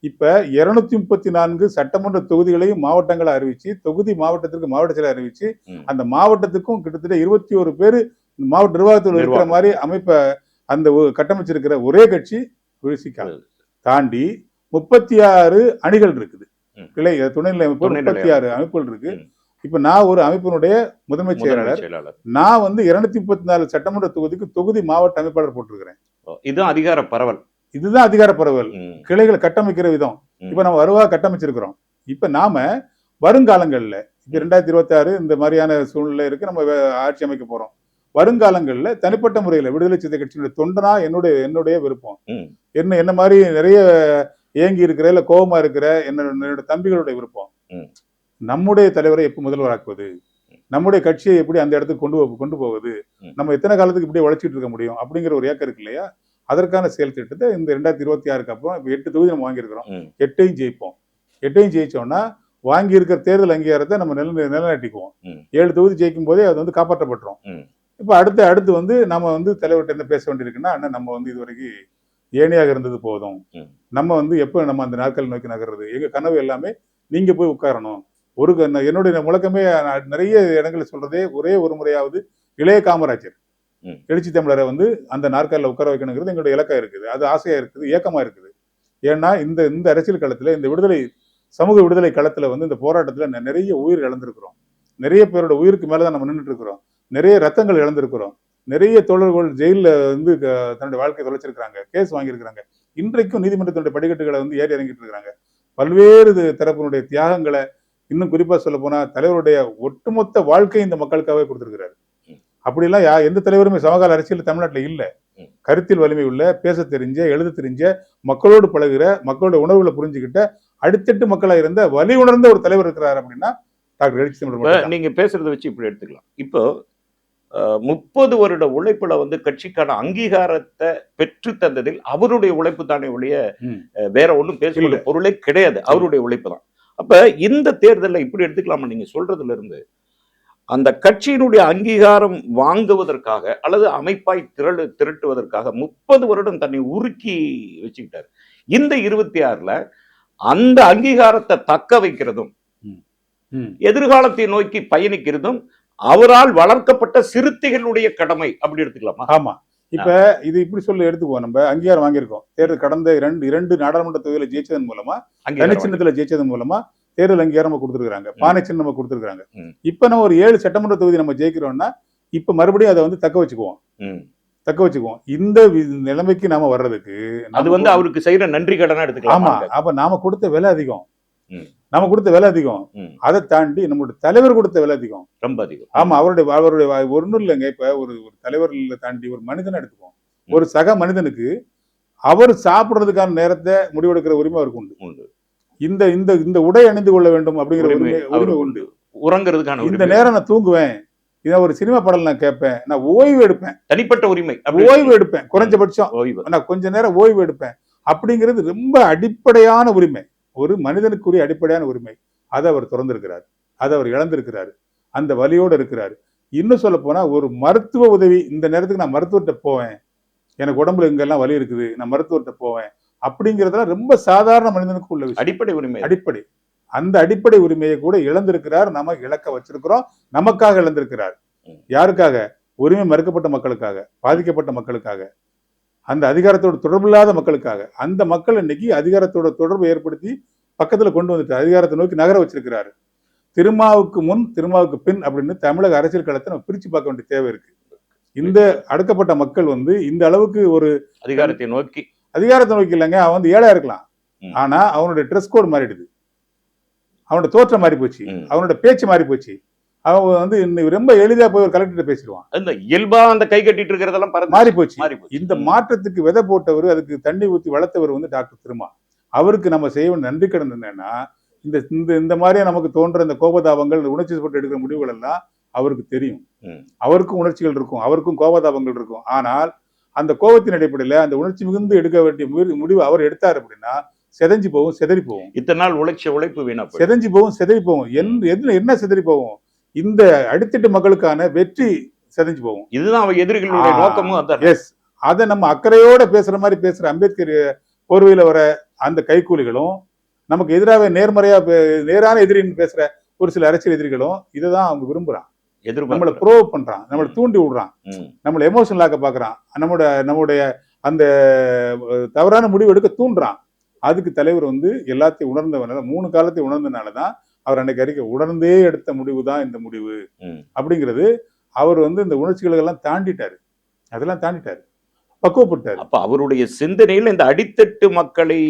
இப்ப 234 சட்டமன்ற தொகுதிகளையும் மாவட்டங்களை அறிவிச்சு, தொகுதி மாவட்டத்திற்கு மாவட்ட செயலர் அறிவிச்சு, அந்த மாவட்டத்துக்கும் கிட்டத்தட்ட 21 பேர் மாவட்ட நிர்வாகத்தில் இருக்கிற மாதிரி அமைப்பை அந்த கட்டமைச்சிருக்கிற ஒரே கட்சி விசிகா. தாண்டி 36 அணிகள் இருக்குது, கிளை துணைநிலை அமைப்பு 36 அமைப்புகள் இருக்கு. இப்ப நான் ஒரு அமைப்பினுடைய முதன்மை செயலாளர். நான் 234 சட்டமன்ற தொகுதிக்கு தொகுதி மாவட்ட அமைப்பாளர் போட்டிருக்கிறேன். இதுதான் அதிகார பரவல். இதுதான் அதிகார பரவல், கிளைகளை கட்டமைக்கிற விதம். இப்ப நம்ம வருவா கட்டமைச்சிருக்கிறோம். இப்ப நாம வருங்காலங்கள்ல இப்ப 2026 இந்த மாதிரியான சூழ்நிலை இருக்கு, நம்ம ஆட்சி அமைக்க போறோம். வருங்காலங்கள்ல தனிப்பட்ட முறையில விடுதலை சிறுத்தை கட்சியினுடைய தொண்டனா என்னுடைய விருப்பம். என்ன மாதிரி நிறைய ஏங்கி இருக்கிற இல்ல கோபமா இருக்கிற என்னோட தம்பிகளுடைய விருப்பம், நம்முடைய தலைவரை எப்ப முதல்வராக்குவது, நம்முடைய கட்சியை எப்படி அந்த இடத்துக்கு கொண்டு போவது, நம்ம எத்தனை காலத்துக்கு இப்படியே உழைச்சிட்டு இருக்க முடியும் அப்படிங்கிற ஒரு ஏக்கம் இருக்கு இல்லையா? அதற்கான செயல் திட்டத்தை இந்த 2026 அப்புறம் 8 தொகுதி நம்ம வாங்கியிருக்கிறோம். 8ஐயும் ஜெயிப்போம். 8ஐயும் ஜெயிச்சோம்னா வாங்கி இருக்கிற தேர்தல் அங்கீகாரத்தை நம்ம நிலைநாட்டிக்குவோம். 7 தொகுதி ஜெயிக்கும் போதே அது காப்பாற்றப்பட்டுரும். இப்ப அடுத்து நம்ம தலைவர்கிட்ட என்ன பேச வேண்டியிருக்குன்னா, அண்ணன் நம்ம இது வரைக்கும் ஏணியாக இருந்தது போதும், நம்ம எப்ப நம்ம அந்த நாட்கள் நோக்கி நகர்றது, எங்க கனவு எல்லாமே நீங்க போய் உட்காரணும். என்னுடைய முழக்கமே நிறைய இடங்களில் சொல்றதே ஒரே ஒரு முறையாவது இளைய காமராஜர் எழுச்சி தமிழரை அந்த நாற்காலில் உட்கார வைக்கணுங்கிறது எங்களுடைய இலக்கா இருக்குது. அது ஆசையா இருக்குது, ஏக்கமா இருக்குது. ஏன்னா இந்த அரசியல் களத்துல, இந்த சமூக விடுதலை களத்துல இந்த போராட்டத்துல நிறைய உயிர் இழந்திருக்கிறோம். நிறைய பேரோட உயிருக்கு மேலதான் நம்ம நின்றுட்டு இருக்கிறோம். நிறைய ரத்தங்கள் இழந்திருக்கிறோம். நிறைய தோழர்கள் ஜெயில தன்னுடைய வாழ்க்கையை தொலைச்சிருக்கிறாங்க, கேஸ் வாங்கியிருக்கிறாங்க. இன்றைக்கும் நீதிமன்றத்தினுடைய படிக்கட்டுகளை ஏறி இறங்கிட்டு இருக்கிறாங்க. பல்வேறு தரப்பினுடைய தியாகங்களை, இன்னும் குறிப்பா சொல்ல போனா தலைவருடைய ஒட்டுமொத்த வாழ்க்கை இந்த மக்களுக்காகவே கொடுத்திருக்கிறாரு. அப்படிலாம் எந்த தலைவருமே சமகால அரசியல் தமிழ்நாட்டில் இல்ல. கருத்தில் வலிமை உள்ள, பேச தெரிஞ்ச, எழுத தெரிஞ்ச, மக்களோடு பழகுற, மக்களோட உணர்வுகளை புரிஞ்சுக்கிட்ட, அடித்தட்டு மக்களா இருந்த, வலி உணர்ந்த ஒரு தலைவர் இருக்கிறார் அப்படின்னா டாக்டர் எழுச்சி தமிழர். நீங்க பேசுறதை வச்சு இப்படி எடுத்துக்கலாம். இப்போ 30 வருட உழைப்புல கட்சிக்கான அங்கீகாரத்தை பெற்று தந்ததில் அவருடைய உழைப்பு தானே ஒழிய வேற ஒண்ணும் பேசுகிற பொருளே கிடையாது. அவருடைய உழைப்பு தான். அப்ப இந்த தேர்தலில் இப்படி எடுத்துக்கலாமா நீங்க சொல்றதுல இருந்து? அந்த கட்சியினுடைய அங்கீகாரம் வாங்குவதற்காக அல்லது அமைப்பாய் திரட்டுவதற்காக 30 வருடம் தன்னை உருக்கி வச்சுக்கிட்டாரு. இந்த 26ல அந்த அங்கீகாரத்தை தக்க வைக்கிறதும் எதிர்காலத்தை நோக்கி பயணிக்கிறதும் அவரால் வளர்க்கப்பட்ட சிறுத்தைகளுடைய கடமை. அப்படி எடுத்துக்கலாமா? ஆமா. இப்ப இது இப்படி சொல்லி எடுத்துக்குவோம். நம்ம அங்கீகாரம் வாங்கியிருக்கோம். தேர்தல் கடந்த இரண்டு நாடாளுமன்ற தொகுதியில ஜெயிச்சதன் மூலமா, தனி சின்னத்துல ஜெயிச்சதன் மூலமா தேர்தல் அங்கீகாரம் கொடுத்துருக்காங்க, பானை சின்னம் நம்ம கொடுத்துருக்காங்க. இப்ப நம்ம ஒரு 7 சட்டமன்ற தொகுதி நம்ம ஜெயிக்கிறோம்னா இப்ப மறுபடியும் அதை தக்க வச்சுக்குவோம். இந்த நிலைமைக்கு நாம வர்றதுக்கு அது அவருக்கு செய்யற நன்றி கடனா எடுத்துக்கலாம். ஆமா. அப்ப நாம கொடுத்த விலை அதிகம். அதை தாண்டி நம்மளுடைய தலைவர் கொடுத்த விலை அதிகம், ரொம்ப அதிகம். ஆமா. அவருடைய ஒன்னும் இல்லைங்க. இப்ப ஒரு தலைவர் தாண்டி ஒரு மனிதனை எடுத்துப்போம். ஒரு சக மனிதனுக்கு அவர் சாப்பிடுறதுக்கான நேரத்தை முடிவெடுக்கிற உரிமை அவருக்கு உண்டு. இந்த உடை அணிந்து கொள்ள வேண்டும் அப்படிங்கிற உரிமை உண்டு. உறங்குறதுக்கான இந்த நேரம் நான் தூங்குவேன், இதை ஒரு சினிமா படம் நான் கேட்பேன், நான் ஓய்வு எடுப்பேன், தனிப்பட்ட உரிமை, ஓய்வு எடுப்பேன், குறைஞ்சபட்சம் நான் கொஞ்ச நேரம் ஓய்வு எடுப்பேன் அப்படிங்கிறது ரொம்ப அடிப்படையான உரிமை, ஒரு மனிதனுக்குரிய அடிப்படையான உரிமை. அதை அவர் திறந்திருக்கிறார், அதை அவர் இழந்திருக்கிறாரு, அந்த வலியோடு இருக்கிறாரு. இன்னும் சொல்ல போனா ஒரு மருத்துவ உதவி, இந்த நேரத்துக்கு நான் மருத்துவர்கிட்ட போவேன், எனக்கு உடம்புல இங்கெல்லாம் வலி இருக்குது, நான் மருத்துவர்கிட்ட போவேன் அப்படிங்கிறதுலாம் ரொம்ப சாதாரண மனிதனுக்கு உள்ள விஷயம், அடிப்படை உரிமை. அந்த அடிப்படை உரிமையை கூட இழந்திருக்கிறார். நம்ம இழக்க வச்சிருக்கிறோம். நமக்காக இழந்திருக்கிறார். யாருக்காக? உரிமை மறுக்கப்பட்ட மக்களுக்காக, பாதிக்கப்பட்ட மக்களுக்காக, அந்த அதிகாரத்தோட தொடர்பில்லாத மக்களுக்காக. அந்த மக்கள் இன்னைக்கு அதிகாரத்தோட தொடர்பு ஏற்படுத்தி பக்கத்துல கொண்டு வந்துட்டு அதிகாரத்தை நோக்கி நகர வச்சிருக்கிறாரு. திருமாவுக்கு முன் திருமாவுக்கு பின் அப்படின்னு தமிழக அரசியல் களத்தை நம்ம பிரிச்சு பார்க்க வேண்டிய தேவை இருக்கு. இந்த அடக்கப்பட்ட மக்கள் இந்த அளவுக்கு ஒரு அதிகாரத்தை நோக்கி இல்லைங்க. அவன் ஏழா இருக்கலாம், ஆனா அவனுடைய ட்ரெஸ் கோட் மாறிடுது, அவனோட தோற்றம் மாறி போச்சு, அவனோட பேச்சு மாறி போச்சு. அவன் ரொம்ப எளிதா போய் ஒரு கலெக்டர் பேசிடுவான். அந்த இயல்பா அந்த கை கட்டிட்டு இருக்கிறதெல்லாம் மாறி போச்சு. இந்த மாற்றத்துக்கு விதை போட்டவர், அதுக்கு தண்ணி ஊத்தி வளர்த்தவர் டாக்டர் திருமா. அவருக்கு நம்ம செய்ய வேண்டிய நன்றி கடன் என்னன்னா, இந்த மாதிரியா நமக்கு தோன்ற இந்த கோபதாபங்கள், உணர்ச்சி போட்டு எடுக்கிற முடிவுகள் எல்லாம் அவருக்கு தெரியும். அவருக்கும் உணர்ச்சிகள் இருக்கும், அவருக்கும் கோபதாபங்கள் இருக்கும். ஆனால் அந்த கோபத்தின் அடிப்படையில அந்த உணர்ச்சி மிகுந்து எடுக்க வேண்டிய முடிவு அவர் எடுத்தார் அப்படின்னா செதஞ்சு போகும், சிதறி போகும். இத்தனை நாள் உழைப்பு வீணா போயிடும். செதஞ்சு போகும், சிதறி போகும். என்ன சிதறி போகும்? இந்த அடித்தட்டு மக்களுக்கான வெற்றி செதஞ்சு போகும். இதுதான் அவ எதிரிகளுடைய நோக்கமும் அதான். எஸ், அதை நம்ம அக்கறையோட பேசுற மாதிரி பேசுற அம்பேத்கர் போர்வையில வர அந்த கைக்கூலிகளும், நமக்கு எதிராக நேரான எதிரின்னு பேசுற ஒரு சில அரசியல் எதிரிகளும் இதைதான் அவங்க விரும்புறான். நம்மளை ப்ரோவ் பண்றான், நம்மளை தூண்டி விடுறான், நம்மளை எமோஷனல் ஆக்க பாக்குறான், நம்முடைய அந்த தவறான முடிவு எடுக்க தூண்டுறான். அதுக்கு தலைவர் வந்து எல்லாத்தையும் உணர்ந்தவனால, 3 காலத்தையும் உணர்ந்தனாலதான் அவர் அன்னைக்கு அறிக்கை உணர்ந்தே எடுத்த முடிவு தான் இந்த முடிவு அப்படிங்கிறது. அவர் வந்து இந்த உணர்ச்சிகளை எல்லாம் தாண்டிட்டாரு, அதெல்லாம் தாண்டிட்டாரு, பக்குவப்பட்டாரு. அப்ப அவருடைய சிந்தனையில இந்த அடித்தட்டு மக்களை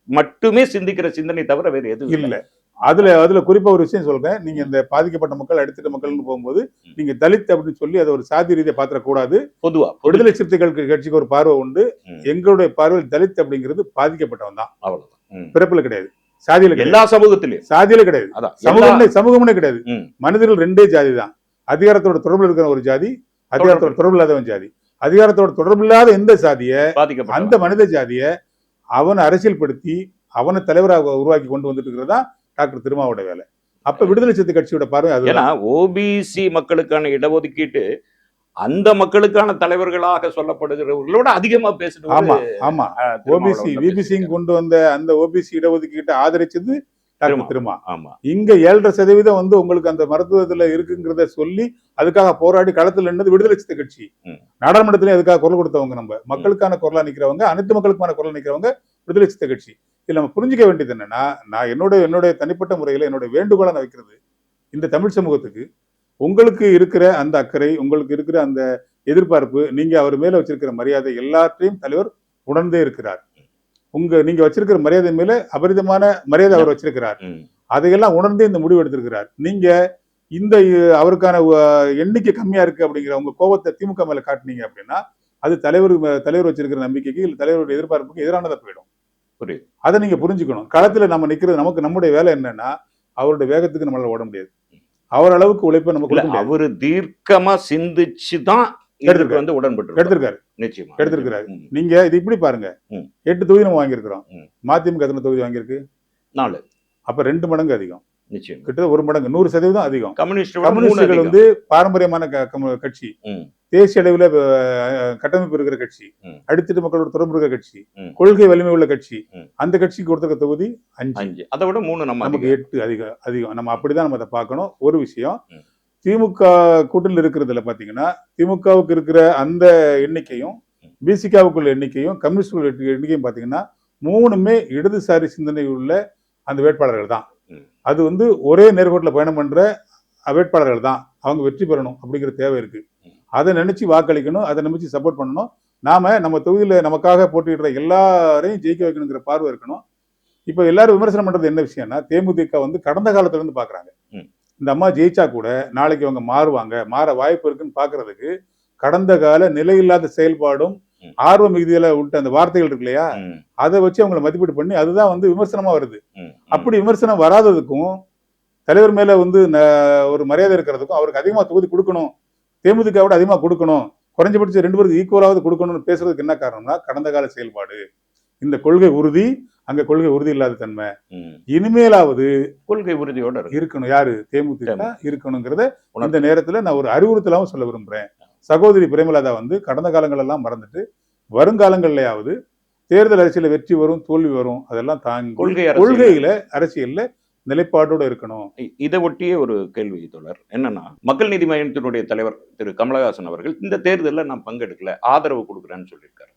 மட்டுமே சிந்திக்கிற சிந்தனை தவிர வேற எதுவும் இல்ல. அதுல குறிப்பா ஒரு விஷயம் சொல்றேன். நீங்க இந்த பாதிக்கப்பட்ட மக்கள், அடித்தட்ட மக்கள்னு போகும்போது நீங்க தலித் அப்படின்னு சொல்லி அதை ஒரு சாதி ரீதியை பாத்திரக்கூடாது. பொதுவா விடுதலை சிறுத்தைகள் கட்சிக்கு ஒரு பார்வை உண்டு. எங்களுடைய பார்வையில் தலித் அப்படிங்கிறது பாதிக்கப்பட்டவன் தான், அவ்வளவுதான். பிறப்புல கிடையாது, சாதியில எல்லா சமூகத்திலும், சாதியில கிடையாது, சமூகம்னே கிடையாது. மனிதர்கள் 2 ஜாதி தான். அதிகாரத்தோட தொடர்புல இருக்கிற ஒரு ஜாதி, அதிகாரத்தோட தொடர்பு இல்லாதவன் ஜாதி. அதிகாரத்தோட தொடர்பு இல்லாத எந்த சாதிய, அந்த மனித ஜாதிய அவனை அரசியல் படுத்தி அவனை தலைவராக உருவாக்கி கொண்டு வந்துட்டு இருக்கிறதா டாக்டர் திருமாவோட வேலை. அப்ப விடுதலை சிறுத்தை கட்சியோட பார்வை அது. ஏன்னா ஓபிசி மக்களுக்கான இடஒதுக்கீட்டு அந்த மக்களுக்கான தலைவர்களாக சொல்லப்படுகிறவர்களோட அதிகமா பேசுறது. ஆமா ஆமா, ஓபிசி விபிசி கொண்டு வந்த அந்த ஓபிசி இடஒதுக்கீட்டை ஆதரிச்சது டாக்டர் திருமா. ஆமா, இங்க 7.5% வந்து உங்களுக்கு அந்த மருத்துவத்துல இருக்குங்கிறத சொல்லி அதுக்காக போராடி களத்துல நின்னது விடுதலை சிறுத்தை கட்சி. நாடாளுமன்றத்திலே அதுக்காக குரல் கொடுத்தவங்க, நம்ம மக்களுக்கான குரலா நிக்கிறவங்க, அனைத்து மக்களுக்கான குரல் நிக்கிறவங்க விடுதலை சிறுத்தை கட்சி. இதுல நம்ம புரிஞ்சுக்க வேண்டியது என்னன்னா, நான் என்னுடைய தனிப்பட்ட முறையில என்னுடைய வேண்டுகோளை நான் வைக்கிறது, இந்த தமிழ் சமூகத்துக்கு உங்களுக்கு இருக்கிற அந்த அக்கறை, உங்களுக்கு இருக்கிற அந்த எதிர்பார்ப்பு, நீங்க அவர் மேல வச்சிருக்கிற மரியாதை எல்லாத்தையும் தலைவர் உணர்ந்தே இருக்கிறார். நீங்க வச்சிருக்கிற மரியாதை மேல அபரிதமான மரியாதை அவர் வச்சிருக்கிறார். அதையெல்லாம் உணர்ந்தே இந்த முடிவு எடுத்திருக்கிறார். நீங்க இந்த அவருக்கான எண்ணிக்கை கம்மியா இருக்கு அப்படிங்கிற உங்க கோபத்தை திமுக மேல காட்டினீங்க அப்படின்னா, அது தலைவர் வச்சிருக்கிற நம்பிக்கைக்கு இல்ல தலைவருடைய எதிர்பார்ப்புக்கு எதிரானதா போயிடும். புரியுது. அதை நீங்க புரிஞ்சுக்கணும். களத்துல நம்ம நிக்கிறது, நம்முடைய வேலை என்னன்னா, அவருடைய வேகத்துக்கு நம்மளால ஓட முடியாது. அவர் அளவுக்கு உழைப்பை நமக்கு அவரு தீர்க்கமா சிந்திச்சுதான் வந்து உடன்பட்டு எடுத்திருக்காரு. நிச்சயமா எடுத்திருக்காரு. நீங்க இது இப்படி பாருங்க, 8 தொகுதி நம்ம வாங்கியிருக்கிறோம். மதிமுக எத்தனை தொகுதி வாங்கியிருக்கு? 4. அப்ப 2 மடங்கு அதிகம். நிச்சயம், கிட்டத்தட்ட 1 மடங்கு, 100% அதிகம். கம்யூனிஸ்டுகள் வந்து பாரம்பரியமான கட்சி, தேசிய அளவில் கட்டமைப்பு இருக்கிற கட்சி, அடித்தட்டு மக்களோட தொடர்பு இருக்கிற கட்சி, கொள்கை வலிமை உள்ள கட்சி. அந்த கட்சிக்கு கொடுத்த தொகுதி 5. அதை விட 3 நமக்கு 8 அதிகம். நம்ம அப்படிதான் நம்ம அதை பார்க்கணும். ஒரு விஷயம், திமுக கூட்டணியில் இருக்கிறதுல பாத்தீங்கன்னா, திமுகவுக்கு இருக்கிற அந்த எண்ணிக்கையும் பிசிகாவுக்குள்ள எண்ணிக்கையும் கம்யூனிஸ்ட் எண்ணிக்கையும் பாத்தீங்கன்னா 3மே இடதுசாரி சிந்தனை உள்ள அந்த வேட்பாளர்கள் தான். அது வந்து ஒரே நேர்கோட்டில் பயணம் பண்ற வேட்பாளர்கள் தான். அவங்க வெற்றி பெறணும் அப்படிங்கிற தேவை இருக்கு. அதை நினைச்சு வாக்களிக்கணும், அதை நினைச்சு சப்போர்ட் பண்ணணும். நம்ம தொகுதியில நமக்காக போட்டியிடுற எல்லாரையும் ஜெயிக்க வைக்கணுங்கிற பார்வை இருக்கணும். இப்ப எல்லாரும் விமர்சனம் பண்றது என்ன விஷயம்னா, தேமுதிக வந்து கடந்த காலத்துல இருந்து பாக்குறாங்க, இந்த அம்மா ஜெயிச்சா கூட நாளைக்கு அவங்க மாற வாய்ப்பு இருக்குன்னு பாக்குறதுக்கு கடந்த கால நிலையில்லாத செயல்பாடும் ஆர்வ மிகுதியில விட்ட அந்த வார்த்தைகள் இருக்கு இல்லையா, அதை வச்சு அவங்களை மதிப்பீடு பண்ணி அதுதான் வந்து விமர்சனமா வருது. அப்படி விமர்சனம் வராததுக்கும் தலைவர் மேல வந்து ஒரு மரியாதை இருக்கிறதுக்கும் அவருக்கு அதிகமா தொகுதி கொடுக்கணும், தேமுதிகவோட அதிகமா கொடுக்கணும், குறைஞ்சபட்சம் 2 பேருக்கு ஈக்குவலாவது கொடுக்கணும்னு பேசுறதுக்கு என்ன காரணம்னா, கடந்த கால செயல்பாடு, இந்த கொள்கை உறுதி, அங்க கொள்கை உறுதி இல்லாத தன்மை. இனிமேலாவது கொள்கை உறுதியோட இருக்கணும். யாரு? தேமுதிக இருக்கணுங்கிறத இந்த நேரத்துல நான் ஒரு அறிவுறுத்தலாவும் சொல்ல விரும்புறேன். சகோதரி பிரேமலதா வந்து கடந்த காலங்கள் எல்லாம் மறந்துட்டு வருங்காலங்கள்லயாவது தேர்தல் அரசியல வெற்றி வரும், தோல்வி வரும், அதெல்லாம் கொள்கையில அரசியல்ல நிலைப்பாட்டோட இருக்கணும். இதை ஒட்டியே ஒரு கேள்வி தோழர், என்னன்னா, மக்கள் நீதி மையத்தினுடைய தலைவர் திரு கமலஹாசன் அவர்கள் இந்த தேர்தலில் நான் பங்கெடுக்கல, ஆதரவு கொடுக்குறேன்னு சொல்லியிருக்காரு.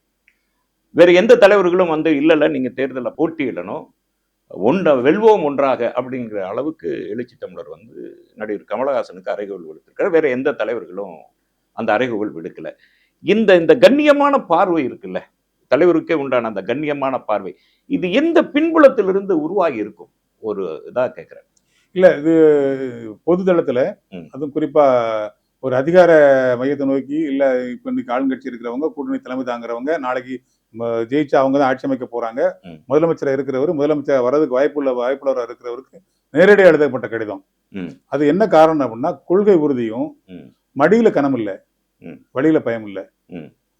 வேற எந்த தலைவர்களும் வந்து இல்ல நீங்க தேர்தலில் போட்டியிடணும், வெல்வோம் ஒன்றாக அப்படிங்கிற அளவுக்கு எழுச்சி தமிழர் வந்து நடிகர் கமலஹாசனுக்கு அறைகோல் விடுத்திருக்காரு. வேற எந்த தலைவர்களும் அந்த அறைகோல் விடுக்கல. இந்த கண்ணியமான பார்வை இருக்குல்ல, தலைவருக்கே உண்டான அந்த கண்ணியமான பார்வை, இது எந்த பின்புலத்திலிருந்து உருவாகி இருக்கும்? ஒரு இதா கேட்கிறேன். இல்ல, இது பொது தளத்துல, அதுவும் குறிப்பா ஒரு அதிகார மையத்தை நோக்கி, இல்ல இப்ப இன்னைக்கு ஆளுங்கட்சி இருக்கிறவங்க, கூட்டணி தலைமை தாங்குறவங்க, நாளைக்கு ஜெயிச்சா அவங்க தான் ஆட்சி அமைக்க போறாங்க, முதலமைச்சர் இருக்கிறவர், முதலமைச்சர் வர்றதுக்கு வாய்ப்புள்ளவராக இருக்கிறவருக்கு நேரடியாக எழுதப்பட்ட கடிதம். அது என்ன காரணம் அப்படின்னா, கொள்கை உறுதியும், மடியில கனம் இல்லை, வழியில பயம் இல்லை,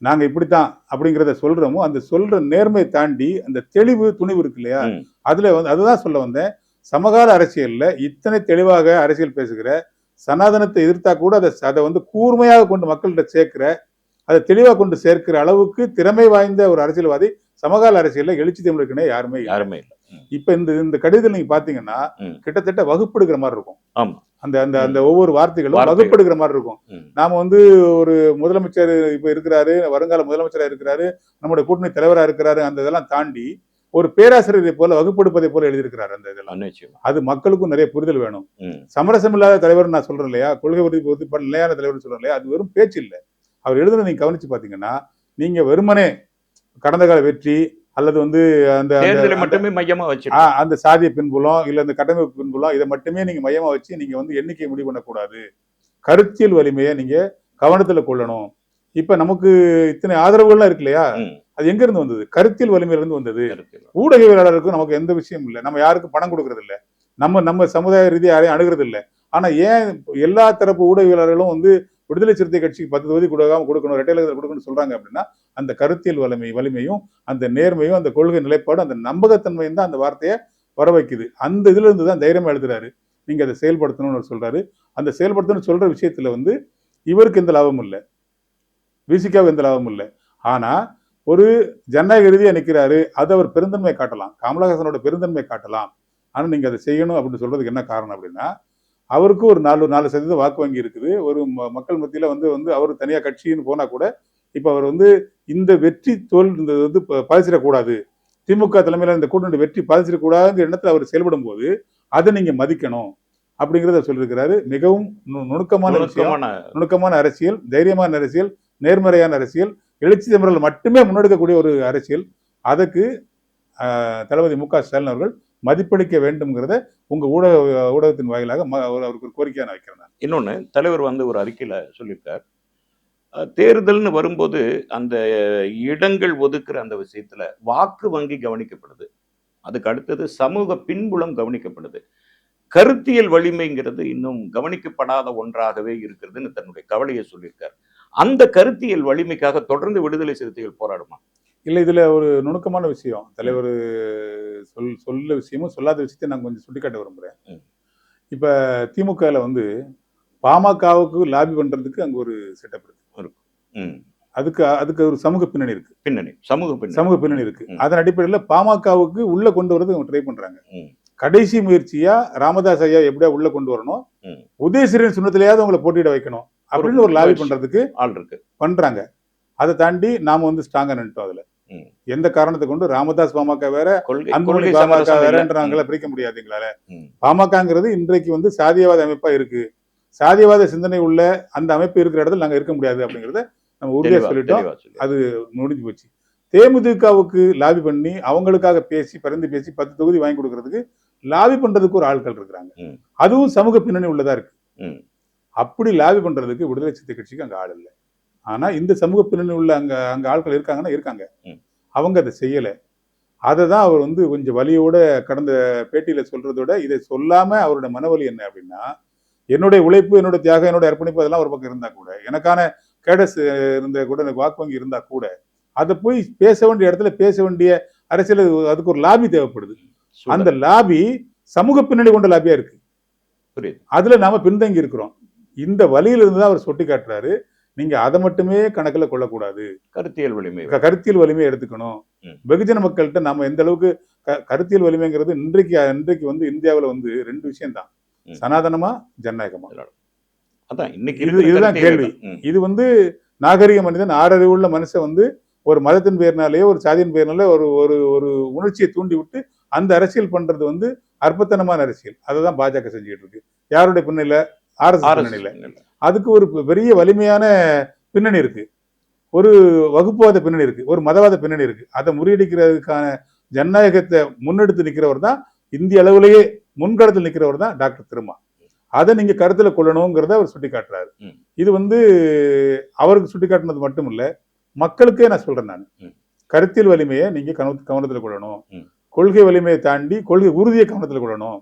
நாங்க இப்படித்தான் அப்படிங்கிறத சொல்றோமோ அந்த சொல்ற நேர்மையை தாண்டி அந்த தெளிவு துணிவு இருக்கு இல்லையா, அதுல வந்து அதுதான் சொல்ல வந்தேன். சமகால அரசியல்ல இத்தனை தெளிவாக அரசியல் பேசுகிற, சனாதனத்தை எதிர்த்தா கூட அதை வந்து கூர்மையாக கொண்டு மக்கள்கிட்ட சேர்க்கிற, அதை தெளிவாக கொண்டு சேர்க்கிற அளவுக்கு திறமை வாய்ந்த ஒரு அரசியல்வாதி சமகால அரசியல்ல எழுச்சி தமிழருக்குனே யாருமே இல்லை. இப்ப இந்த கடிதத்தில் நீங்க பாத்தீங்கன்னா கிட்டத்தட்ட வகுப்படுகிற மாதிரி இருக்கும். அந்த அந்த அந்த ஒவ்வொரு வார்த்தைகளும் வகுப்படுகிற மாதிரி இருக்கும். நாம வந்து ஒரு முதலமைச்சர் இப்ப இருக்கிறாரு, வருங்கால முதலமைச்சரா இருக்கிறாரு, நம்முடைய கூட்டணி தலைவரா இருக்கிறாரு, அந்த இதெல்லாம் தாண்டி ஒரு பேராசிரியரை போல வகுப்படுப்பதை போல எழுதியிருக்கிறார். அந்த இதெல்லாம் அது மக்களுக்கும் நிறைய புரிதல் வேணும். சமரசம் இல்லாத தலைவர் நான் சொல்றேன் இல்லையா, கொள்கை உறுதி நிலையான தலைவர் சொல்றேன் இல்லையா, அது வெறும் பேச்சு இல்லை. அவர் எழுதுன நீங்க கவனிச்சு பாத்தீங்கன்னா, நீங்க வெறுமனே கடந்த கால வெற்றி அல்லது வந்து அந்த மட்டுமே மையமா வச்சு அந்த சாதிய பின்புலம் இல்ல இந்த கட்டமைப்பு பின்புலம் இதை மட்டுமே நீங்க மையமா வச்சு நீங்க வந்து எண்ணிக்கையை முடிவு பண்ணக்கூடாது. கருத்தியல் வலிமையை நீங்க கவனத்துல கொள்ளணும். இப்ப நமக்கு இத்தனை ஆதரவுகள்லாம் இருக்கு இல்லையா, அது எங்க இருந்து வந்தது? கருத்தியல் வலிமையில இருந்து வந்தது. ஊடகவியலாளருக்கும் நமக்கு எந்த விஷயம் இல்லை, நம்ம யாருக்கும் பணம் கொடுக்கறது இல்லை, நம்ம சமுதாய ரீதியாக யாரையும் அணுகிறது இல்லை. ஆனா ஏன் எல்லா தரப்பு ஊடகவியலாளர்களும் வந்து விடுதலை சிறுத்தை கட்சிக்கு 10 தொகுதி கொடுக்கணும், இரட்டையில கொடுக்கணும்னு சொல்றாங்க அப்படின்னா அந்த கருத்தியல் வலிமையும் அந்த நேர்மையும் அந்த கொள்கை நிலைப்பாடும் அந்த நம்பகத்தன்மையும் தான் அந்த வார்த்தையை வர வைக்குது. அந்த இதுல இருந்து தான் தைரியமா எழுதுறாரு, நீங்க அதை செயல்படுத்தணும்னு சொல்றாரு. அந்த செயல்படுத்தணும்னு சொல்ற விஷயத்துல வந்து இவருக்கு எந்த லாபமும் இல்லை, விசிகாவுக்கு எந்த லாபமும் இல்லை. ஆனா ஒரு ஜனநாயக ரீதியா நிற்கிறாரு, அது அவர் பெருந்தன்மை காட்டலாம், கமலஹாசனோட பெருந்தன்மை காட்டலாம். ஆனா நீங்க அதை செய்யணும் அப்படின்னு சொல்றதுக்கு என்ன காரணம் அப்படின்னா, அவருக்கு ஒரு 4% வாக்கு வங்கி இருக்குது. ஒரு மக்கள் மத்தியில வந்து அவர் தனியா கட்சின்னு போனா கூட இப்ப அவர் வந்து இந்த வெற்றி இந்த வந்து பாதிச்சிடக்கூடாது, திமுக தலைமையில இந்த கூட்டணி வெற்றி பாதிச்சிடக்கூடாதுங்கிற எண்ணத்துல அவர் செயல்படும் போது அதை நீங்க மதிக்கணும் அப்படிங்கிறத சொல்லியிருக்கிறாரு. மிகவும் நுணுக்கமான அரசியல், தைரியமான அரசியல், நேர்மறையான அரசியல், எழுச்சி தமிழர்கள் மட்டுமே முன்னெடுக்கக்கூடிய ஒரு அரசியல். அதுக்கு தளபதி மு.க. ஸ்டாலின் அவர்கள் மதிப்பளிக்க வேண்டும்ங்கிறத உங்க ஊடகத்தின் வாயிலாக அவருக்கு ஒரு கோரிக்கையா நான் வைக்கிறேன். இன்னொன்னு தலைவர் வந்து ஒரு அறிக்கையில சொல்லியிருக்கார், தேர்தல்னு வரும்போது அந்த இடங்கள் ஒதுக்குற அந்த விஷயத்துல வாக்கு வங்கி கவனிக்கப்படுது, அதுக்கு அடுத்தது சமூக பின்புலம் கவனிக்கப்படுது, கருத்தியல் வலிமைங்கிறது இன்னும் கவனிக்கப்படாத ஒன்றாகவே இருக்கிறதுன்னு தன்னுடைய கவலையை சொல்லியிருக்கார். அந்த கருத்தியல் வலிமைக்காக தொடர்ந்து விடுதலை சிறுத்தைகள் போராடுமா? இல்ல, இதுல ஒரு நுணுக்கமான விஷயம் தலைவர் சொல்ல விஷயமும் சொல்லாத விஷயத்தை நான் கொஞ்சம் சுட்டிக்காட்ட விரும்புறேன். இப்ப திமுகல வந்து பாமகவுக்கு லாபி பண்றதுக்கு அங்க ஒரு செட்டப் இருக்கு. அதுக்கு ஒரு சமூக பின்னணி இருக்கு, சமூக பின்னணி இருக்கு. அதன் அடிப்படையில் பாமகவுக்கு உள்ள கொண்டு வரது அவங்க ட்ரை பண்றாங்க. கடைசி முயற்சியா ராமதாஸ் ஐயா எப்படியா உள்ள கொண்டு வரணும், உதயசீரன் சுண்ணத்திலேயாவது அவங்களை போட்டியிட வைக்கணும் அப்படின்னு ஒரு லாபி பண்றதுக்கு ஆள் இருக்கு, பண்றாங்க. அதை தாண்டி நாம வந்து ஸ்ட்ராங்கா நின்ட்டோம். அதுல எந்த காரணத்தை கொண்டு ராமதாஸ் பாமக வேற, அன்புமணி பாமக வேறன்றாங்கள பிரிக்க முடியாது எங்களால. பாமகங்கிறது இன்றைக்கு வந்து சாதியவாத அமைப்பா இருக்கு, சாதியவாத சிந்தனை உள்ள அந்த அமைப்பு இருக்கிற இடத்துல நாங்க இருக்க முடியாது அப்படிங்கறத நம்ம உறுதியா சொல்லிட்டோம். அது முடிஞ்சு போச்சு. தேமுதிகவுக்கு லாபி பண்ணி அவங்களுக்காக பரிந்து பேசி 10 தொகுதி வாங்கி கொடுக்கறதுக்கு லாபி பண்றதுக்கு ஒரு ஆட்கள் இருக்கிறாங்க. அதுவும் சமூக பின்னணி உள்ளதா இருக்கு. அப்படி லாபி பண்றதுக்கு விடுதலை சிறுத்தை கட்சிக்கு அங்க ஆள் இல்லை. ஆனா இந்த சமூக பின்னணி உள்ள அங்க ஆட்கள் இருக்காங்கன்னா இருக்காங்க, அவங்க அதை செய்யல. அதை தான் அவர் வந்து கொஞ்சம் வலியோட கடந்த பேட்டியில சொல்றதோட இதை சொல்லாம அவரோட மனவலி என்ன அப்படின்னா, என்னுடைய உழைப்பு, என்னோட தியாகம், என்னோட அர்ப்பணிப்பு அதெல்லாம் ஒரு பக்கம் இருந்தா கூட, எனக்கான கேடஸ் இருந்த கூட, எனக்கு வாக்கு வங்கி இருந்தா கூட, அதை போய் பேச வேண்டிய இடத்துல பேச வேண்டிய அரசியல் அதுக்கு ஒரு லாபி தேவைப்படுது. அந்த லாபி சமூக பின்னணி கொண்ட லாபியா இருக்கு, அதுல நாம பின்தங்கி இருக்கிறோம். இந்த வழியில இருந்து தான் அவர் சுட்டி காட்டுறாரு, நீங்க அதை மட்டுமே கணக்குல கொள்ளக்கூடாது, கருத்தியல் வலிமையை எடுத்துக்கணும். வெகுஜன மக்கள்கிட்ட நாம எந்த அளவுக்கு கருத்தியல் வலிமைங்கிறது இன்றைக்கு வந்து இந்தியாவில் வந்து 2 விஷயம் தான், சனாதனமா ஜனநாயகமா. இதுதான் கேள்வி. இது வந்து நாகரிக மனிதன், ஆறறிவுள்ள மனுஷன் வந்து ஒரு மதத்தின் பேர்னாலேயோ ஒரு சாதியின் பேர்னாலே ஒரு ஒரு உணர்ச்சியை தூண்டி விட்டு அந்த அரசியல் பண்றது வந்து அற்பத்தனமான அரசியல். அதுதான் பாஜக செஞ்சுக்கிட்டு இருக்கு. யாருடைய பின்னணியில? RSS பின்னணியில. அதுக்கு ஒரு பெரிய வலிமையான பின்னணி இருக்கு, ஒரு வகுப்புவாத பின்னணி இருக்கு, ஒரு மதவாத பின்னணி இருக்கு. அதை முறியடிக்கிறதுக்கான ஜனநாயகத்தை முன்னெடுத்து நிற்கிறவர் தான், இந்திய அளவிலேயே முன்களத்தில் நிற்கிறவர் தான் டாக்டர் திருமா. அதை நீங்க கருத்துல கொள்ளணுங்கிறத அவர் சுட்டி காட்டுறாரு. இது வந்து அவருக்கு சுட்டி காட்டினது மட்டும் இல்ல, மக்களுக்கே நான் சொல்றேன். நான் கருத்தியல் வலிமையை நீங்க கவனத்தில் கொள்ளணும், கொள்கை வலிமையை தாண்டி கொள்கை உறுதியை கவனத்தில் கொள்ளணும்,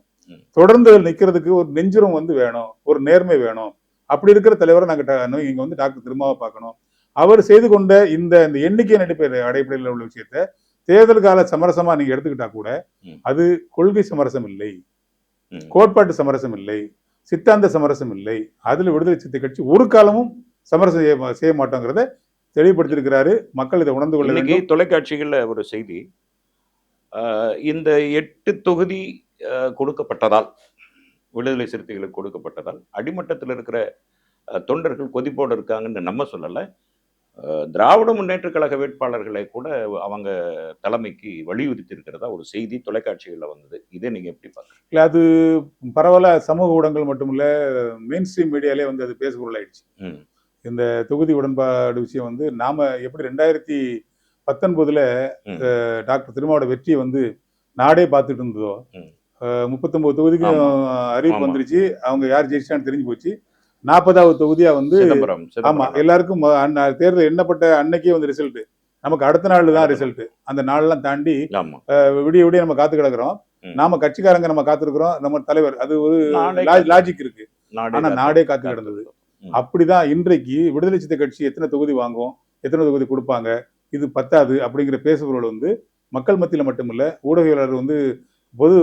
தொடர்ந்து நிக்கிறதுக்கு ஒரு நெஞ்சுரம் வந்து வேணும், ஒரு நேர்மை வேணும். அப்படி இருக்கிற தலைவரை நாங்க இங்க வந்து டாக்டர் திருமாவை பார்க்கணும். அவர் செய்து கொண்ட இந்த எண்ணிக்கை அடிப்படையில் உள்ள விஷயத்த தேர்தல் கால சமரசமா நீங்க எடுத்துக்கிட்டா கூட அது கொள்கை சமரசம் இல்லை, கோட்பாட்டு சமரசம் இல்லை, சித்தாந்த சமரசம் இல்லை. அதுல விடுதலை சிறுத்தை கட்சி ஒரு காலமும் சமரசம் செய்ய மாட்டோங்கிறத தெளிவுபடுத்தியிருக்கிறாரு. மக்கள் இதை உணர்ந்து கொள்ள வேண்டும். தொலைக்காட்சிகள்ல ஒரு செய்தி, இந்த 8 தொகுதி கொடுக்கப்பட்டதால், விடுதலை சிறுத்தைகளுக்கு கொடுக்கப்பட்டதால் அடிமட்டத்தில் இருக்கிற தொண்டர்கள் கொதிப்போடு இருக்காங்கன்னு நம்ம சொல்லலை, திராவிட முன்னேற்ற கழக வேட்பாளர்களை கூட அவங்க தலைமைக்கு வலியுறுத்தி இருக்கிறதா ஒரு செய்தி தொலைக்காட்சிகளில் வந்தது. இதை நீங்க எப்படி பாக்குறீங்க? இல்ல, அது பரவாயில்ல. சமூக ஊடகங்கள் மட்டும் இல்ல, மெயின் ஸ்ட்ரீம் மீடியாலே வந்து அது பேசுபொருள் ஆயிடுச்சு. இந்த தொகுதி உடன்பாடு விஷயம் வந்து நாம எப்படி 2019 டாக்டர் திருமாவோட வெற்றியை வந்து நாடே பார்த்துட்டு இருந்ததோ, 39 தொகுதிக்கும் அறிவிப்பு வந்துருச்சு, அவங்க யார் ஜெயிச்சான்னு தெரிஞ்சு போச்சு. 40வது தொகுதியா வந்து ஆமா எல்லாருக்கும் தேர்தல் எண்ணப்பட்ட அன்னைக்கே வந்து ரிசல்ட், நமக்கு அடுத்த நாள் தான் ரிசல்ட். அந்த நாள்லாம் தாண்டி விடிய விடிய நம்ம காத்து கிடக்குறோம். நாம கட்சிக்காரங்க நம்ம காத்திருக்கிறோம், நம்ம தலைவர், அது ஒரு லாஜிக் இருக்கு. ஆனா நாடே காத்து கிடந்தது. அப்படிதான் இன்றைக்கு விடுதலை சிறுத்தை கட்சி எத்தனை தொகுதி வாங்கும், எத்தனை தொகுதி கொடுப்பாங்க, இது பத்தாது அப்படிங்கிற பேசுபொருள் வந்து மக்கள் மத்தியில மட்டுமில்ல, ஊடகவியலாளர் வந்து பொது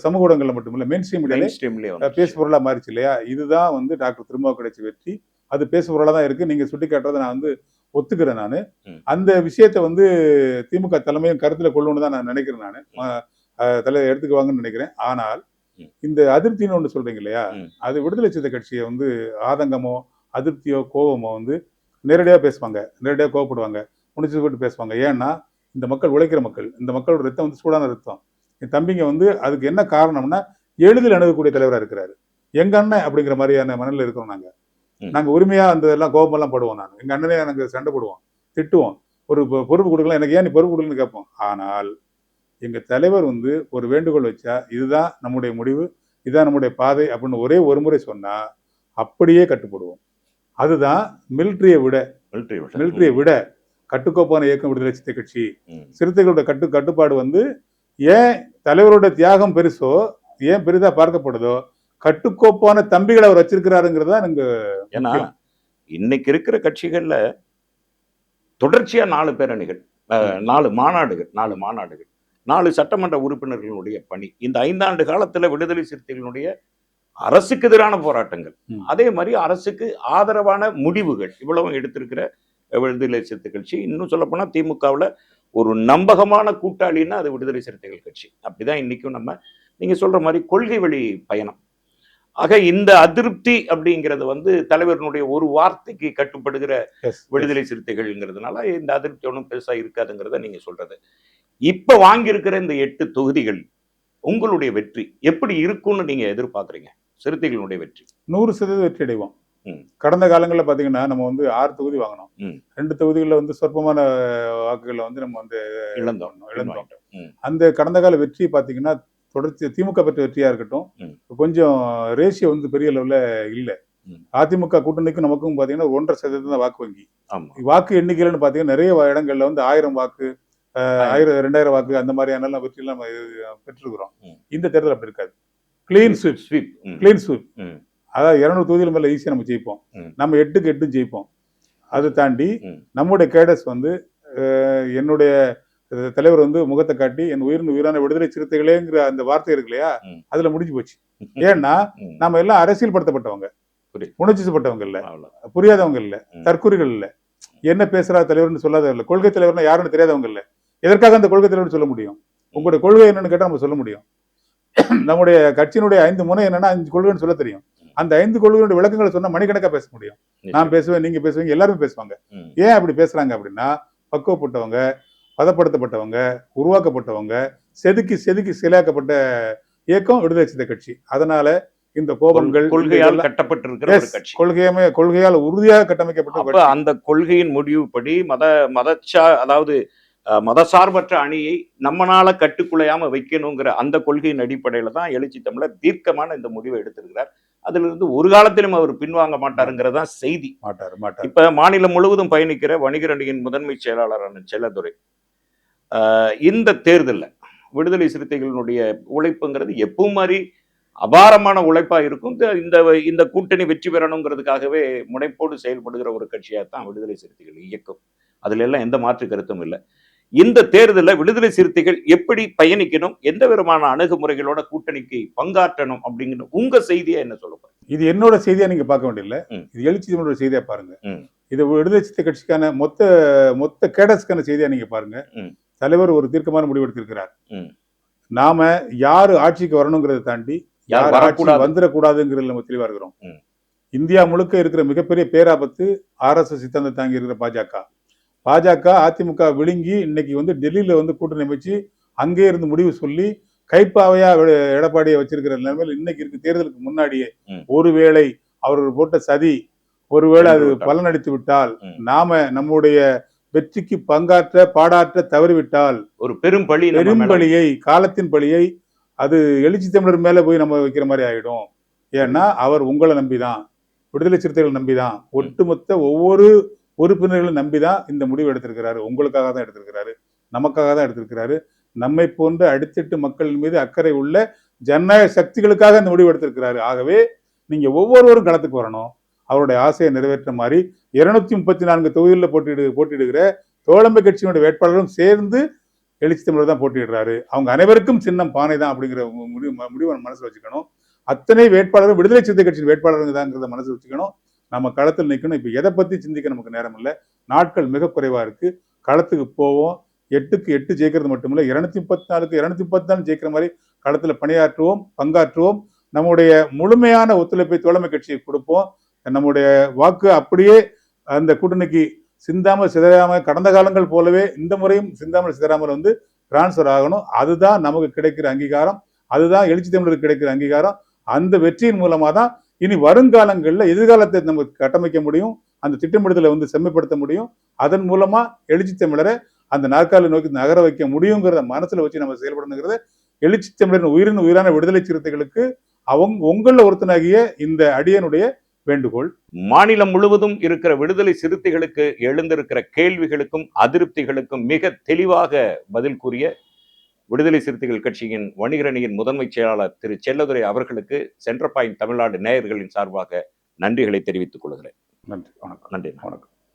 சமூக ஊடகங்கள்ல மட்டுமில்ல, மெயின் ஸ்ட்ரீம்ல பேசுபொருளா மாறிச்சு இல்லையா? இதுதான் வந்து டாக்டர் திருமாவுக்கு கிடைச்ச வெற்றி. அது பேசுபொருளா தான் இருக்கு. நீங்க சுட்டி காட்டுறதை நான் வந்து ஒத்துக்கிறேன். நான் அந்த விஷயத்த வந்து திமுக தலைமையும் கருத்துல கொள்ளணும்னு தான் நான் நினைக்கிறேன். நான் தலை எடுத்துக்குவாங்கன்னு நினைக்கிறேன். ஆனால் இந்த அதிருப்தின்னு ஒன்று சொல்றீங்க இல்லையா, அது விடுதலை சிறுத்தை கட்சியை வந்து ஆதங்கமோ அதிருப்தியோ கோபமோ வந்து நேரடியாக பேசுவாங்க, நேரடியாக கோவப்படுவாங்க, முடிச்சு போட்டு பேசுவாங்க. ஏன்னா இந்த மக்கள் உழைக்கிற மக்கள், இந்த மக்களோட ரத்தம் வந்து சூடான ரத்தம். என் தம்பிங்க வந்து அதுக்கு என்ன காரணம்னா எளிதில் அணுகக்கூடிய தலைவராக இருக்கிறாரு. எங்க அண்ணன் அப்படிங்கிற மாதிரியான மனநிலை இருக்கிறோம். நாங்க உரிமையா அந்த எல்லாம் கோபமெல்லாம் படுவோம். நான் எங்க அண்ணனே எனக்கு சண்டை போடுவோம், திட்டுவோம், ஒரு பொறுப்பு கொடுக்கலாம், எனக்கு ஏன் நீ பொறுப்பு கொடுக்கலன்னு கேட்போம். ஆனால் எங்க தலைவர் வந்து ஒரு வேண்டுகோள் வச்சா, இதுதான் நம்முடைய முடிவு, இதுதான் நம்முடைய பாதை அப்படின்னு ஒரே ஒரு முறை சொன்னா அப்படியே கட்டுப்படுவோம். அதுதான் மிலிட்டரியை விட கட்டுக்கோப்பான இயக்கம் விடுதலை சிறுத்தை கட்சி. சிறுத்தைகளோட கட்டுப்பாடு வந்து ஏன் தலைவரோட தியாகம் பெருசோ, ஏன் பெரிதா பார்க்கப்படுதோ, கட்டுக்கோப்பான தம்பிகளை அவர் வச்சிருக்கிறாருங்கிறதா நீங்க. ஏன்னா இன்னைக்கு இருக்கிற கட்சிகள்ல தொடர்ச்சியா 4 பேரணிகள், 4 மாநாடுகள், 4 சட்டமன்ற உறுப்பினர்களுடைய பணி, இந்த 5 ஆண்டு காலத்துல விடுதலை சிறுத்தைகளுடைய அரசுக்கு எதிரான போராட்டங்கள், அதே மாதிரி அரசுக்கு ஆதரவான முடிவுகள், இவ்வளவும் எடுத்திருக்கிற விடுதலை சிறுத்தை கட்சி. இன்னும் சொல்ல போனா திமுகவுல ஒரு நம்பகமான கூட்டாளின்னா அது விடுதலை சிறுத்தைகள் கட்சி. அப்படிதான் இன்னைக்கும் நம்ம நீங்க சொல்ற மாதிரி கொள்கை வழி பயணம். ஆக இந்த அதிருப்தி அப்படிங்கிறது வந்து தலைவர்களுடைய ஒரு வார்த்தைக்கு கட்டுப்படுகிற விடுதலை சிறுத்தைகள்ங்கிறதுனால இந்த அதிருப்தி ஒன்றும் பெருசா இருக்காதுங்கிறத நீங்க சொல்றது. இப்ப வாங்கியிருக்கிற இந்த 8 தொகுதிகள் உங்களுடைய வெற்றி எப்படி இருக்கும்னு நீங்க எதிர்பார்க்குறீங்க? சிறுத்தைகளுடைய வெற்றி 100% வெற்றி அடைவோம். கடந்த காலங்களில் பார்த்தீங்கன்னா நம்ம வந்து 6 தொகுதி வாங்கினோம். 2 தொகுதிகளில் வந்து சொற்பமான வாக்குகளை வந்து நம்ம வந்து இழந்தோம். அந்த கடந்த கால வெற்றி பார்த்தீங்கன்னா தொடர்ச்சி திமுக பெற்ற வெற்றியா இருக்கட்டும், கொஞ்சம் ரேஷியோ வந்து பெரிய லெவல்ல இல்லை. அதிமுக கூட்டணிக்கும் நமக்கும் பார்த்தீங்கன்னா 1.5% தான் வாக்கு வங்கி. வாக்கு எண்ணிக்கைன்னு பார்த்தீங்கன்னா நிறைய இடங்கள்ல வந்து 1000 வாக்கு, 2000 வாக்கு அந்த மாதிரியான வெற்றியெல்லாம் நம்ம பெற்றிருக்கிறோம். இந்த தேர்தல் அப்படி இருக்காது. Clean sweep. அதாவது 200 தொகுதிகள் மேல ஈஸியா நம்ம ஜெயிப்போம். நம்ம 8க்கு 8 ஜெயிப்போம். அதை தாண்டி நம்முடைய கேடஸ் வந்து என்னுடைய தலைவர் வந்து முகத்தை காட்டி என் உயிரான விடுதலை சிறுத்தைகளேங்கிற அந்த வார்த்தை இருக்கு இல்லையா, அதுல முடிஞ்சு போச்சு. ஏன்னா நம்ம எல்லாம் அரசியல் படுத்தப்பட்டவங்க, உணர்ச்சிப்பட்டவங்க இல்ல, புரியாதவங்க இல்ல, தற்கொலைகள் இல்ல, என்ன பேசுறா தலைவர்னு சொல்லாதவங்க இல்ல, கொள்கை தலைவர்னா யாருன்னு தெரியாதவங்க இல்ல. எதற்காக அந்த கொள்கை தலைவர்னு சொல்ல முடியும்? உங்களுடைய கொள்கை என்னன்னு கேட்டா நம்ம சொல்ல முடியும். நம்முடைய கட்சியினுடைய 5 முனை என்னன்னா 5 கொள்கைன்னு சொல்ல தெரியும். அந்த 5 கொள்கைகளுடைய விளக்கங்களை சொன்னா மணிக்கணக்கா பேச முடியும். நான் பேசுவேன், நீங்க பேசுவீங்க, எல்லாருமே பேசுவாங்க. ஏன் அப்படி பேசுறாங்க அப்படின்னா, பக்குவப்பட்டவங்க, பதப்படுத்தப்பட்டவங்க, உருவாக்கப்பட்டவங்க, செதுக்கி சிலையாக்கப்பட்ட இயக்கம் விடுதலை சிறுத்தை கட்சி. அதனால இந்த கோபங்கள் கொள்கையால் கட்டப்பட்டிருக்கிற கட்சி, கொள்கையால் உறுதியாக கட்டமைக்கப்பட்ட அந்த கொள்கையின் முடிவுப்படி அதாவது மதசார்பற்ற அணியை நம்மளால கட்டுக்குலையாம வைக்கணுங்கிற அந்த கொள்கையின் அடிப்படையில தான் எழுச்சி தமிழர் தீர்க்கமான இந்த முடிவை எடுத்திருக்கிறார். அதுல இருந்து ஒரு காலத்திலும் அவர் பின்வாங்க மாட்டாருங்கிறதா செய்தி. மாட்டார். இப்ப மாநிலம் முழுவதும் பயணிக்கிற வணிகர் அணியின் முதன்மை செயலாளரான செல்லதுரை இந்த தேர்தலில் விடுதலை சிறுத்தைகளினுடைய உழைப்புங்கிறது எப்பவும் மாதிரி அபாரமான உழைப்பா இருக்கும். இந்த இந்த இந்த கூட்டணி வெற்றி பெறணுங்கிறதுக்காகவே முனைப்போடு செயல்படுகிற ஒரு கட்சியா தான் விடுதலை சிறுத்தைகள் இயக்கம். அதுல எல்லாம் எந்த மாற்று கருத்தும் இல்லை. இந்த தேர்தலில் விடுதலை சிறுத்தைகள் எப்படி பயணிக்கணும், எந்த விதமான அணுகுமுறைகளோட கூட்டணிக்கு பங்காற்றணும் அப்படிங்கிற உங்க செய்தியா என்ன சொல்ல போறீங்க? இது என்னோட செய்தியா நீங்க பார்க்க வேண்டியதில்லை. ம். இது எழுச்சி தமிழோட செய்தியா பாருங்க. ம். இது விடுதலை சிறுத்தை கட்சிக்கான மொத்த கேடஸ்க்கான செய்தியா நீங்க பாருங்க. ம். தலைவர் ஒரு தீர்க்கமான முடிவு எடுத்திருக்கிறார். ம். நாம யாரு ஆட்சிக்கு வரணுங்கிறத தாண்டி யார் யார் ஆட்சி வரக்கூடாது. வந்துடக்கூடாதுங்கிறதுல நம்ம தெளிவா இருக்கிறோம். ம். இந்தியா முழுக்க இருக்கிற மிகப்பெரிய பேராபத்து RSS சித்தாந்தம் தாங்கி இருக்கிற பாஜக அதிமுக விழுங்கி இன்னைக்கு வந்து டெல்லியில வந்து கூட்டணி அமைச்சு அங்கே இருந்து முடிவு சொல்லி கைப்பாவையா எடப்பாடியை வச்சிருக்கிற நிலைமையில் இன்னைக்கு இருக்கு. தேர்தலுக்கு முன்னாடியே ம். ஒருவேளை அவர்கள் போட்ட சதி ஒருவேளை அது வென்று விட்டால். பலனடித்து விட்டால், ம். நாம நம்முடைய வெற்றிக்கு பாடாற்ற தவறிவிட்டால் ஒரு பெரும் பழி நம்ம மேல. பெரும்பலியை, காலத்தின் பலியை அது எழுச்சி தமிழர் மேல போய் நம்ம வைக்கிற மாதிரி ஆயிடும். ஏன்னா அவர் உங்களை நம்பிதான், விடுதலை சிறுத்தைகள் நம்பிதான், ஒட்டுமொத்த ஒவ்வொரு உறுப்பினர்களும் நம்பிதான் இந்த முடிவு எடுத்திருக்கிறாரு. உங்களுக்காக தான் எடுத்திருக்கிறாரு, நமக்காக தான் எடுத்திருக்கிறாரு. நம்மை போன்ற அடித்தட்டு மக்கள் மீது அக்கறை உள்ள ஜனநாயக சக்திகளுக்காக இந்த முடிவு எடுத்திருக்கிறாரு. ஆகவே நீங்க ஒவ்வொருவரும் களத்துக்கு வரணும். அவருடைய ஆசையை நிறைவேற்ற மாதிரி 234 தொகுதிகளில் போட்டியிடுகிற தோழமை கட்சியினுடைய வேட்பாளரும் சேர்ந்து எழுச்சி தமிழர் தான் போட்டியிடுறாரு. அவங்க அனைவருக்கும் சின்னம் பானை தான் அப்படிங்கிற முடிவை மனசுல வச்சுக்கணும். அத்தனை வேட்பாளரும் விடுதலை சிறுத்தை கட்சியின் வேட்பாளருங்க தான்ங்கிறத மனசுல வச்சுக்கணும். நம்ம களத்தில் நிற்கணும். இப்ப எதை பத்தி சிந்திக்க நமக்கு நேரம் இல்லை. நாட்கள் மிக குறைவா இருக்கு. களத்துக்கு போவோம். 8க்கு 8 ஜெயிக்கிறது மட்டுமில்லை, 234க்கு 234 ஜெயிக்கிற மாதிரி களத்துல பணியாற்றுவோம், பங்காற்றுவோம். நம்முடைய முழுமையான ஒத்துழைப்பை தோழமை கட்சிக்கு கொடுப்போம். நம்முடைய வாக்கு அப்படியே அந்த கூட்டணிக்கு சிந்தாமல் சிதறாம கடந்த காலங்கள் போலவே இந்த முறையும் சிந்தாமல் சிதறாமல் வந்து டிரான்ஸ்பர் ஆகணும். அதுதான் நமக்கு கிடைக்கிற அங்கீகாரம், அதுதான் எழுச்சி தமிழருக்கு கிடைக்கிற அங்கீகாரம். அந்த வெற்றியின் மூலமா தான் இனி வருங்காலங்களில் எதிர்காலத்தை நம்ம கட்டமைக்க முடியும், அந்த திட்டமிடுதலை வந்து செம்மைப்படுத்த முடியும். அதன் மூலமா எழுச்சி தமிழரை அந்த நாற்காலி நோக்கி நகர வைக்க முடியுங்கிறத மனசுல வச்சு நம்ம செயல்படணுங்கிறத எழுச்சி தமிழரின் உயிரான விடுதலை சிறுத்தைகளுக்கு உங்கள ஒருத்தனாகிய இந்த அடியனுடைய வேண்டுகோள். மாநிலம் முழுவதும் இருக்கிற விடுதலை சிறுத்தைகளுக்கு எழுந்திருக்கிற கேள்விகளுக்கும் அதிருப்திகளுக்கும் மிக தெளிவாக பதில் கூறிய விடுதலை சிறுத்தைகள் கட்சியின் வணிகரணியின் முதன்மை செயலாளர் திரு செல்லதுரை அவர்களுக்கு சென்ட்ரல் பாயிண்ட் தமிழ்நாடு நேயர்களின் சார்பாக நன்றிகளை தெரிவித்துக் கொள்கிறேன். நன்றி, வணக்கம். நன்றி, வணக்கம்.